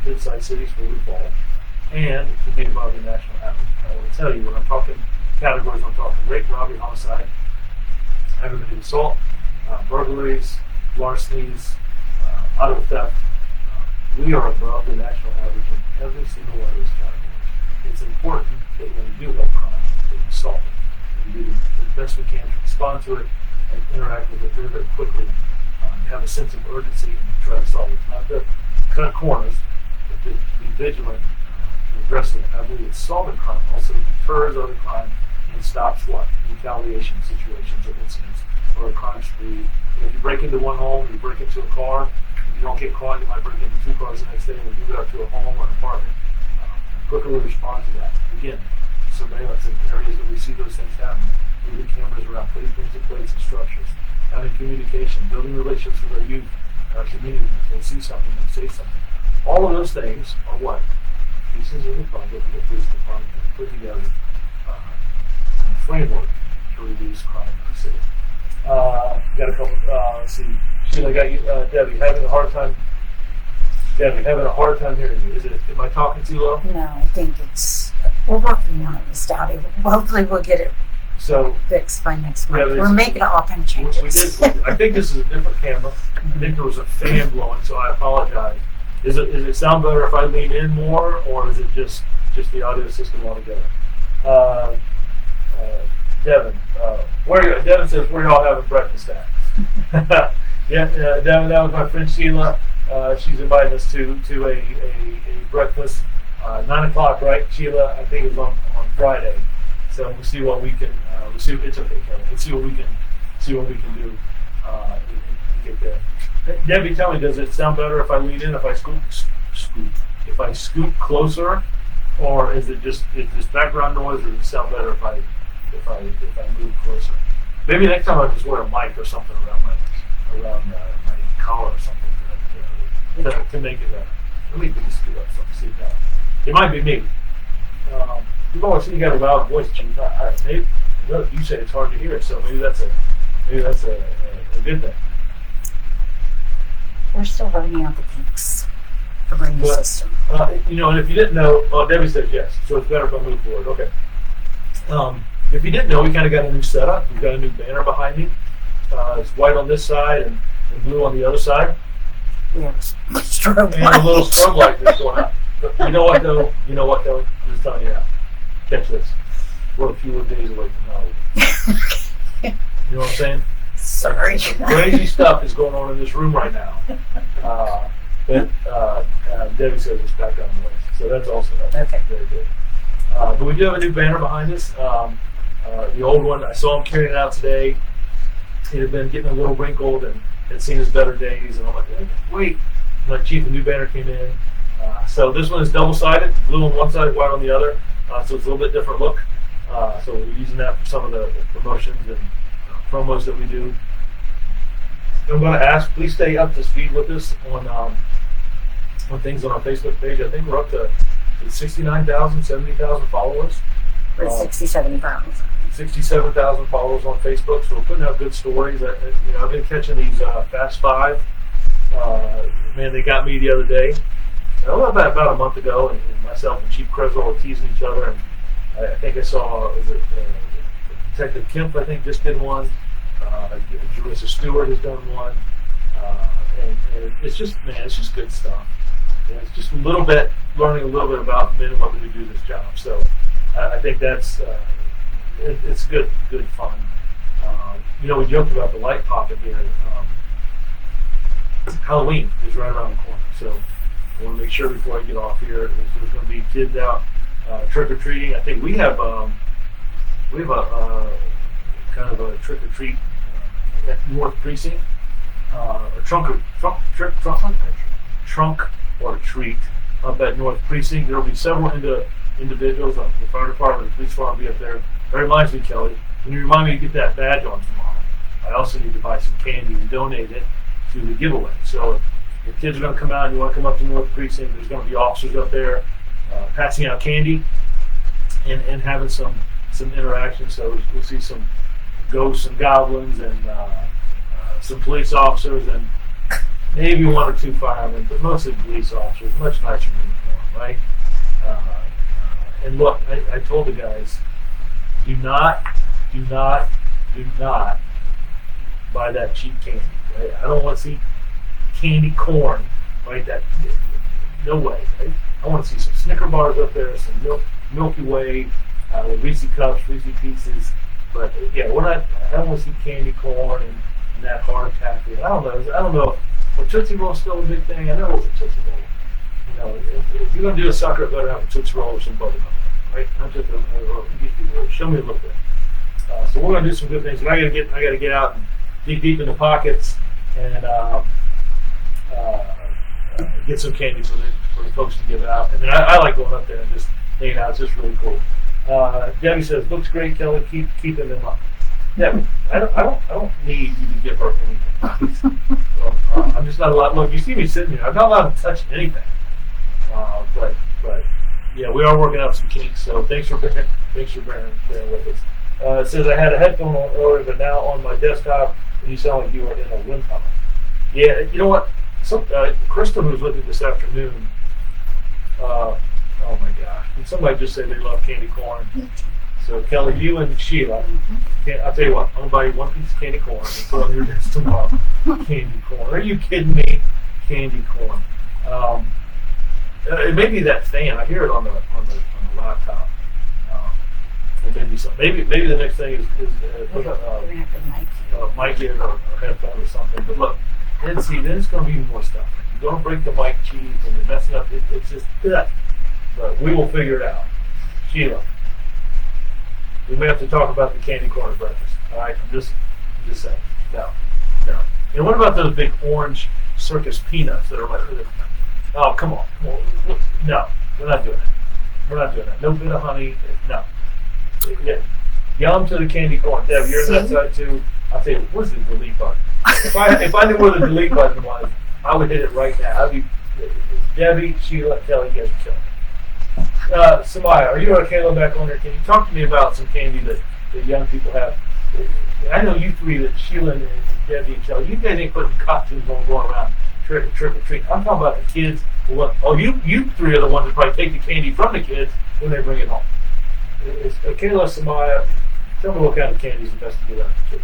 mid-sized cities where we fall, and to be above the national average. I want to tell you, when I'm talking categories, I'm talking rape, robbery, homicide, aggravated assault, burglaries, larcenies, auto theft. We are above the national average in every single one of those categories. It's important that when we do have crime, that we solve it. We do the best we can to respond to it and interact with it very, very quickly, have a sense of urgency and try to solve it. Not to cut corners, but to be vigilant in addressing it. I believe that solving crime also deters other crime and stops what? retaliation situations or incidents or a crime spree. If you break into one home, you break into a car, and you don't get caught, you might break into two cars the next day and move it up to a home or an apartment. Quickly respond to that. Again, surveillance in areas that we see those things happen. Moving cameras around, putting things in place and structures, having communication, building relationships with our youth, our community. They see something, they say something. All of those things are what? Pieces of the puzzle that the police department can put together in a framework to reduce crime in the city. Got a couple, let's see. Sheila, got you, Debbie, having a hard time hearing you. Am I talking too low? No, I think we're working on it, Ms. Dowdy. Hopefully we'll get it So, fixed by next month. Yeah, We're making all kind of changes. I think this is a different camera. I think there was a fan blowing, so I apologize. Is it sound better if I lean in more, or is it just the audio system altogether? Devin, Devin says, where y'all having breakfast at? Devin, that was my friend Sheila. She's invited us to a breakfast, 9 o'clock, right, Sheila? I think it was on Friday. So we'll see what we can. It's okay, Kelly. Let's see what we can do and get there. Debbie, tell me, does it sound better if I lean in? If I scoot closer, or is this background noise, or does it sound better if I move closer? Maybe next time I just wear a mic or something around my collar or something to make it better. Let me just scoot up something. See that? It might be me. You've always seen you got a loud voice, Chief. Maybe you say it's hard to hear, so maybe that's a good thing. We're still working out the kinks to bring the system. And if you didn't know, Debbie says yes, so it's better if I move forward. Okay. If you didn't know, we kind of got a new setup. We've got a new banner behind me. It's white on this side and blue on the other side. We have a strobe And light. a little strobe light that's going on. But you know what though? I'm just telling you now. Catch this. We're a few days away from Halloween. You know what I'm saying? Sorry. Some crazy stuff is going on in this room right now. But Debbie says it's background noise. So that's also Okay. very good. But we do have a new banner behind us. The old one, I saw him carrying it out today. It had been getting a little wrinkled and had seen his better days. And I'm like, wait. I'm like, Chief, the new banner came in. So this one is double-sided, blue on one side, white on the other. So it's a little bit different look. So we're using that for some of the promotions and promos that we do. I'm going to ask, please stay up to speed with us on things on our Facebook page. I think we're up to 69,000, 70,000 followers. We're 67 pounds. 67,000 followers on Facebook, so we're putting out good stories. I've been catching these Fast Five. Man, they got me the other day. About a month ago, and myself and Chief Creswell were teasing each other. And I think I saw Detective Kemp. I think just did one. Jerissa Stewart has done one, and it's just good stuff. And it's just learning a little bit about men and what we do this job. So I think that's it's good fun. We joked about the light pocket here. Halloween is right around the corner, so I want to make sure before I get off here, there's going to be kids out trick or treating. I think we have a kind of a trick or treat at North Precinct, a trunk or treat up at North Precinct. There will be several individuals. The fire department, the police department will be up there. That reminds me, Kelly, when you remind me to get that badge on tomorrow, I also need to buy some candy and donate it to the giveaway. So if kids are going to come out and you want to come up to North Precinct, there's going to be officers up there passing out candy and having some interaction. So we'll see some ghosts and goblins and some police officers and maybe one or two firemen, but mostly police officers. Much nicer uniform, right? And look, I told the guys, do not buy that cheap candy. Right? I don't want to see candy corn, right? No way. Right? I want to see some Snicker bars up there, some Milky Way, Reese Cups, Reese Pieces. But yeah, I don't want to see candy corn and that hard taffy. I don't know. Well, Tootsie Roll still a big thing. I know it's a Tootsie Roll. If you're going to do a sucker, it better have a Tootsie Roll or some bubblegum, right? Not just show me a little bit. So we're gonna do some good things. And I gotta get out and dig deep in the pockets and get some candy for the folks to give out. And then I like going up there and just hanging out. It's just really cool. Debbie says, "Looks great, Kelly. Keep them up." Debbie, I don't need you to give her anything. I'm just not allowed. Look, you see me sitting here. I'm not allowed to touch anything. But yeah, we are working out some kinks. So thanks for bearing with us. It says I had a headphone on earlier, but now on my desktop, and you sound like you are in a wind tunnel. Yeah, you know what? Kristen was with me this afternoon. Oh my gosh! Did somebody just say they love candy corn? So Kelly, you and Sheila, I'll tell you what. I'm gonna buy you one piece of candy corn and put on your desk tomorrow. Candy corn? Are you kidding me? Candy corn. It may be that fan. I hear it on the laptop. It may be something. Maybe the next thing is put a mic in or headphone or something. But look, then it's going to be more stuff. You're going to break the mic cheese and you're messing up. It's just that. But we will figure it out. Sheila, we may have to talk about the candy corn at breakfast. All right, I'm just saying. No. And what about those big orange circus peanuts that are like? Oh, come on. No, we're not doing that. No bit of honey. No. Yeah. Yum to the candy corn. Deb, you're on that side too. I'll tell you, where's the delete button? If I knew where the delete button was, I would hit it right now. I'd be Debbie, Sheila, Kelly, get killed. Samaya, are you or Kayla back on there? Can you talk to me about some candy that young people have? I know you three, that Sheila and Debbie and Kelly, you guys ain't putting costumes on going around trick or treat. I'm talking about the kids. You three are the ones that probably take the candy from the kids when they bring it home. Kayla, Samaya, tell me what kind of candy is the best to give out to kids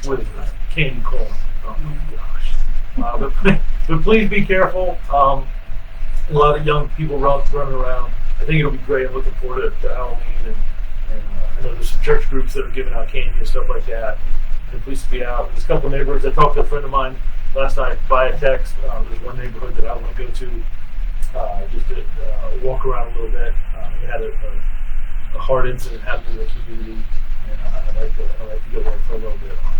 today. Twizzlers, candy corn. Oh my gosh. But please be careful. A lot of young people running around. I think it'll be great. I'm looking forward to Halloween. And I know there's some church groups that are giving out candy and stuff like that. And please be out. There's a couple of neighborhoods. I talked to a friend of mine last night via text. There's one neighborhood that I want to go to just to walk around a little bit. We had a hard incident happening in the community, and I'd like to go there for a little bit on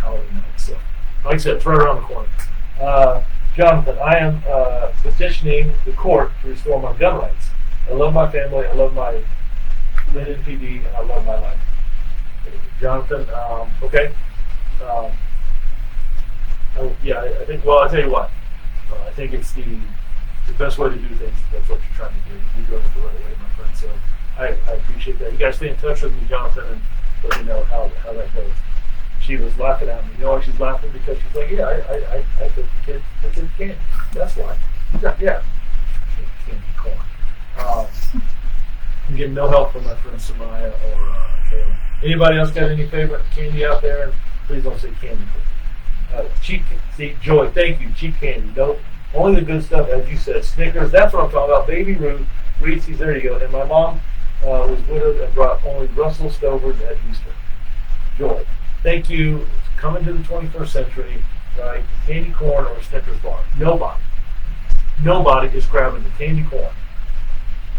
Halloween night. So, like I said, it's right around the corner. Jonathan, I am petitioning the court to restore my gun rights. I love my family, I love my NPD, and I love my life. Jonathan, okay. I think, well, I'll tell you what. I think it's the best way to do things. That's what you're trying to do. You're doing it the right way, my friend. So I appreciate that. You guys stay in touch with me, Jonathan, and let me know how that goes. She was laughing at me. You know why she's laughing? Because she's like, yeah, I took the kids candy. That's why. Yeah. Candy corn. I'm getting no help from my friend Samaya or Kayla. Anybody else got any favorite candy out there? Please don't say candy corn. Joy, thank you. Cheap candy. No, only the good stuff, as you said. Snickers, that's what I'm talking about. Baby Ruth, Reese's, there you go. And my mom was widowed and brought only Russell Stovers at Easter. Joy, thank you. Coming to the 21st century, right? Candy corn or Snickers bar. Nobody is grabbing the candy corn.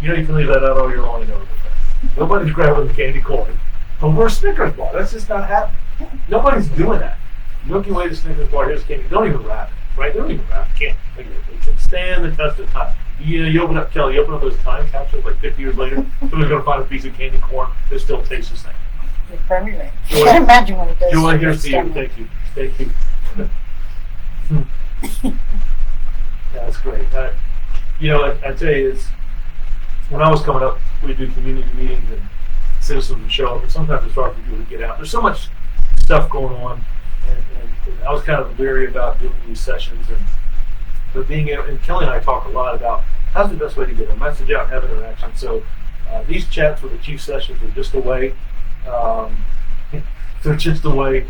You know, you can leave that out all year long and never get that. Nobody's grabbing the candy corn over a Snickers bar. That's just not happening. Nobody's doing that. You look your way to Snickers bar, here's candy. Don't even wrap it, right? They don't even wrap it. It can stand the test of time. You open up, Kelly, you open up those time capsules like 50 years later, somebody's going to find a piece of candy corn that still tastes the same. You're probably right. I can't imagine what it does. Joy, here's to you. Thank you. That's great. I tell you, it's, when I was coming up, we'd do community meetings and citizens would show up, and sometimes it's hard for people to get out. There's so much stuff going on, and I was kind of leery about doing these sessions, but being able, and Kelly and I talk a lot about how's the best way to get a message out and have interaction. So these chats with the chief sessions are just a way. They're just a way.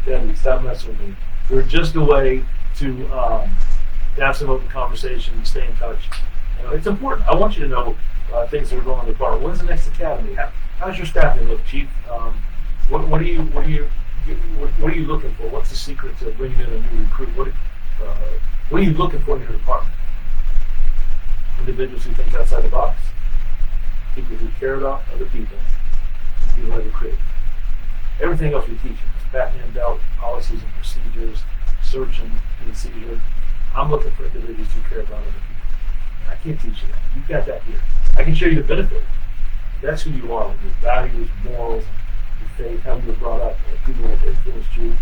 Debbie, stop messing with me. They're just a way to have some open conversation, stay in touch. It's important. I want you to know things that are going on in the department. When's the next academy? How's your staffing look, Chief? What are you looking for? What's the secret to bringing in a new recruit? What are you looking for in your department? Individuals who think outside the box, people who care about other people, people who have a creative. Everything else we teach them is back-end belt, policies and procedures, search and seizure. I'm looking for individuals who care about other people. I can't teach you that. You've got that here. I can show you the benefit. That's who you are with your values, morals, your faith, how you were brought up, the people that have influenced you.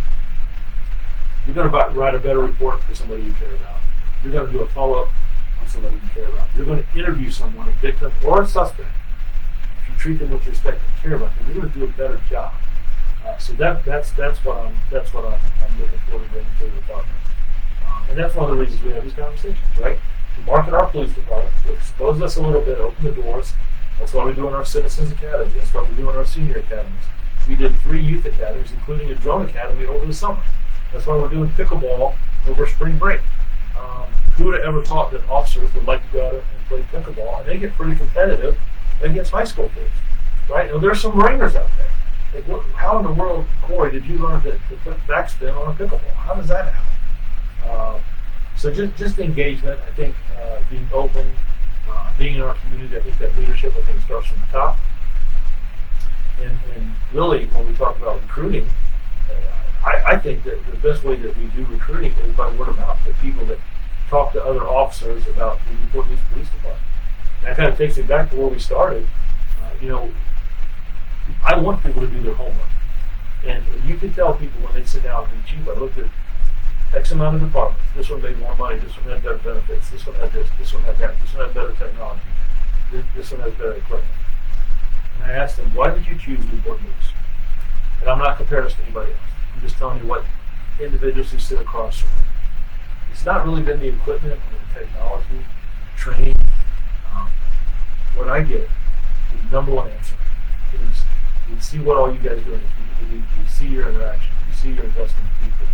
You're going to write a better report for somebody you care about. You're going to do a follow-up on somebody you care about. You're going to interview someone, a victim or a suspect. If you treat them with respect and care about them, you're going to do a better job. So that's what I'm looking forward to bringing to the department. And that's one of the reasons we have these conversations, right? To market our police department, to expose us a little bit, open the doors. That's why we're doing our Citizens Academy. That's why we're doing our senior academies. We did 3 youth academies, including a drone academy over the summer. That's why we're doing pickleball over spring break. Who would have ever thought that officers would like to go out and play pickleball? And they get pretty competitive against high school kids, right? And there's some ringers out there. Like, how in the world, Corey, did you learn to put backspin on a pickleball? How does that happen? So just engagement, I think, being open, being in our community, I think that leadership, I think, starts from the top. And really, when we talk about recruiting, I think that the best way that we do recruiting is by word of mouth, the people that talk to other officers about the Newport News Police Department. And that kind of takes me back to where we started. I want people to do their homework. And you can tell people when they sit down and chief, I looked at X amount of departments. This one made more money. This one had better benefits. This one had this. This one had that. This one had better technology. This one has better equipment. And I asked them, why did you choose Newport News? And I'm not comparing us to anybody else. I'm just telling you what individuals who sit across from me. It's not really been the equipment or the technology, training. What I get, the number one answer is you see what all you guys do. You see your interaction. You see your investment in people.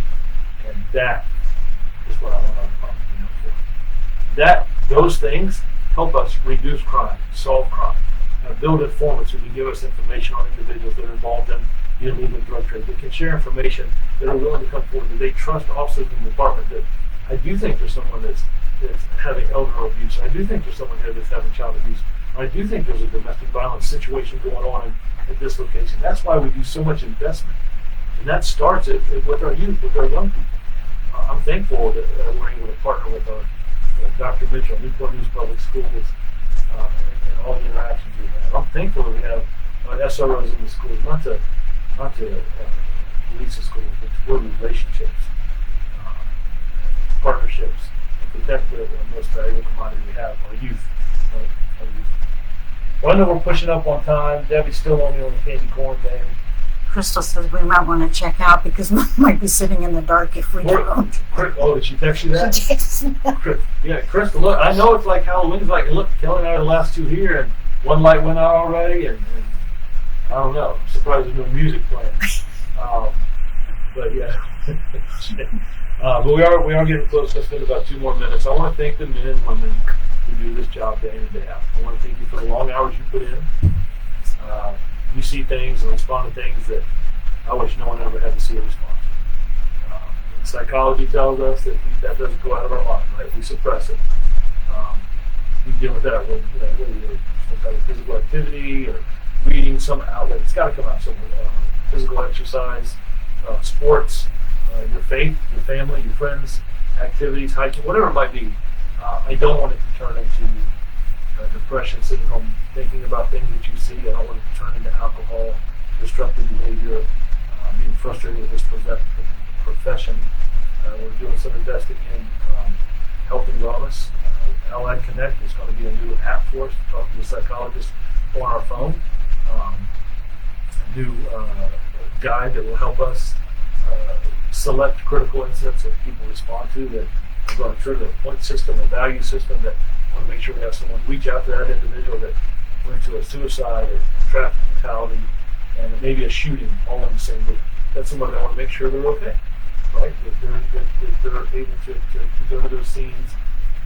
And that is what I want our department to be known for. Those things help us reduce crime, solve crime, build informants who can give us information on individuals that are involved in the illegal drug trade. They can share information, that are willing to come forward, that they trust officers in the department. That I do think there's someone that's having elder abuse. I do think there's someone here that's having child abuse. I do think there's a domestic violence situation going on at this location. That's why we do so much investment. And that starts with our youth, with our young people. I'm thankful that we're able to partner with Dr. Mitchell, Newport News Public Schools, and all the interactions we have. I'm thankful that we have SROs in the schools, not to police the schools, but to build relationships, partnerships, and protect the most valuable commodity we have, our youth. Well, I know we're pushing up on time. Debbie's still on me on the candy corn thing. Crystal says we might want to check out because we might be sitting in the dark if we don't. Oh, did she text you that? Yes. Yeah, Crystal, look, I know it's like Halloween. It's like, look, Kelly and I are the last 2 here, and one light went out already, and I don't know. I'm surprised there's no music playing. But yeah. But we are getting close. Let's spend about 2 more minutes. I want to thank the men and women who do this job day in and day out. I want to thank you for the long hours you put in. You see things and respond to things that I wish no one ever had to see or respond to. And psychology tells us that doesn't go out of our mind, right? We suppress it. We deal with that with some kind of physical activity or reading, some outlet. It's got to come out somewhere. Physical exercise, sports, your faith, your family, your friends, activities, hiking, whatever it might be. I don't want it to turn into depression, sitting home thinking about things that you see. I don't want it to turn into alcohol, destructive behavior, being frustrated with this profession. We're doing some investing in helping wellness. Allied Connect is going to be a new app for us to talk to a psychologist on our phone. A new guide that will help us select critical incidents that people respond to that are going to trigger a point system, a value system that want to make sure we have someone reach out to that individual that went to a suicide or traffic fatality and maybe a shooting all in the same week. That's someone that want to make sure they're okay, right? If they're able to go to those scenes,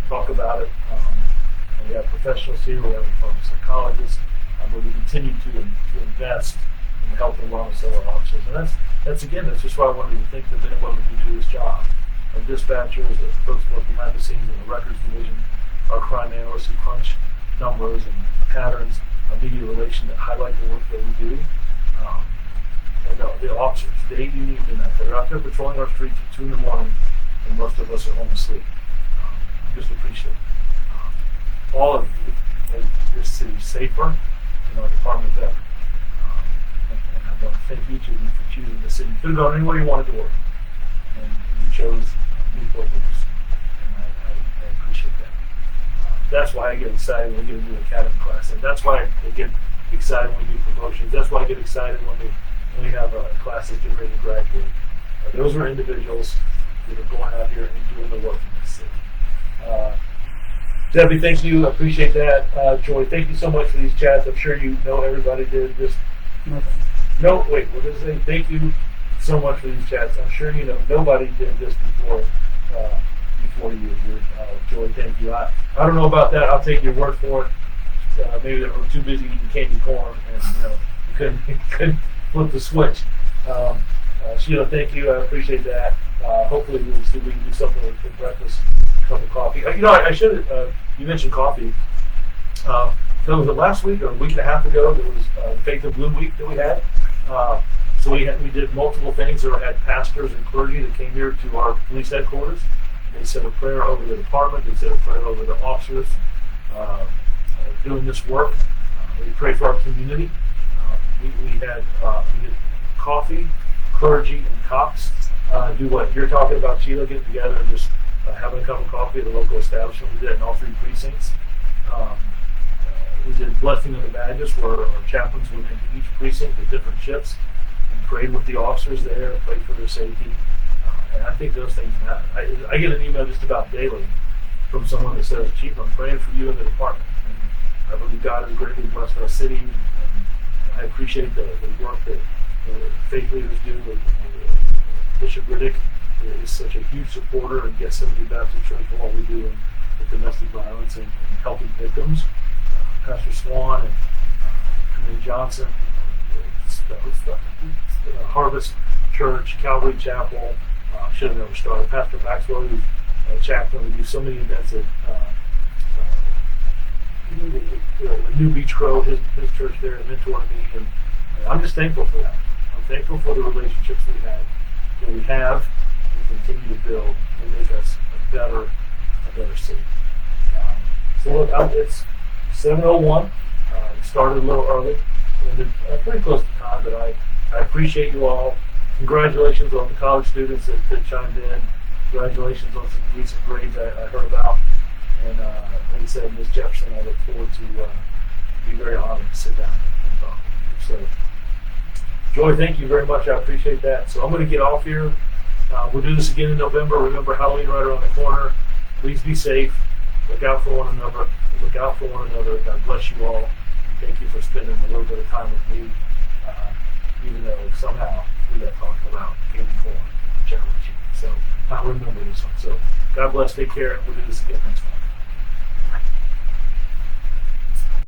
talk about it. And we have professionals here, we have psychologists, but we continue to invest in the health and wellness of our officers. And that's just why I wanted to thank the men and women who do this job. Our dispatchers, the folks working behind the scenes in the records division, our crime analysts who crunch numbers and patterns, our media relation that highlight the work that we do. And the officers, day and evening, they're out there patrolling our streets at 2 in the morning, and most of us are home asleep. Just appreciate all of you make this city safer and our department better. And I want to thank each of you for choosing the city. You could have gone anywhere you wanted to work, and you chose Newport News, and I appreciate that. That's why I get excited when we get a new academy class, and that's why I get excited when we do promotions. That's why I get excited when we have a class that's getting ready to graduate. Those are individuals that are going out here and doing the work in this city. Debbie, thank you. I appreciate that. Joy, thank you so much for these chats. I'm sure you know everybody did this. No, wait, what did I say? Thank you so much for these chats. I'm sure you know nobody did this before you. Joy, thank you. I don't know about that. I'll take your word for it. Maybe they were too busy eating candy corn and you couldn't flip the switch. Sheila, thank you. I appreciate that. Hopefully we can do something for breakfast, a cup of coffee. I should have, you mentioned coffee. So was it last week or a week and a half ago? There was Faith and Bloom Week that we had. So we did multiple things. There had pastors and clergy that came here to our police headquarters. They said a prayer over the department. They said a prayer over the officers doing this work. We prayed for our community. We had coffee, clergy, and cops do what you're talking about, Sheila, getting together and just having a cup of coffee at a local establishment. We did it in all 3 precincts. We did blessing of the badges where our chaplains went into each precinct with different shifts and prayed with the officers there, prayed for their safety. And I think those things matter. I get an email just about daily from someone that says, Chief, I'm praying for you in the department. And I believe God has greatly blessed our city. And I appreciate the work that faith leaders do. Bishop Riddick is such a huge supporter in Gethsemane Baptist Church for what we do with domestic violence and helping victims. Pastor Swan and Camille Johnson, Harvest Church, Calvary Chapel, should have never started. Pastor Maxwell, who's chaplain, we do so many events at New Beach Grove, his church there, mentoring me, and I'm just thankful for that. I'm thankful for the relationships we have and continue to build and make us a better city. So look, it's 7:01. We started a little early, and pretty close to time, but I appreciate you all. Congratulations on the college students that chimed in. Congratulations on some recent grades I heard about. And like I said, Ms. Jefferson, I look forward to be very honored to sit down and talk with you. So, Joy, thank you very much. I appreciate that. So I'm going to get off here. We'll do this again in November. Remember, Halloween right around the corner. Please be safe. Look out for one another. Look out for one another. God bless you all. And thank you for spending a little bit of time with me, even though somehow we got talking about candy corn and chocolate chip. So I remember this one. So God bless. Take care. We'll do this again next time.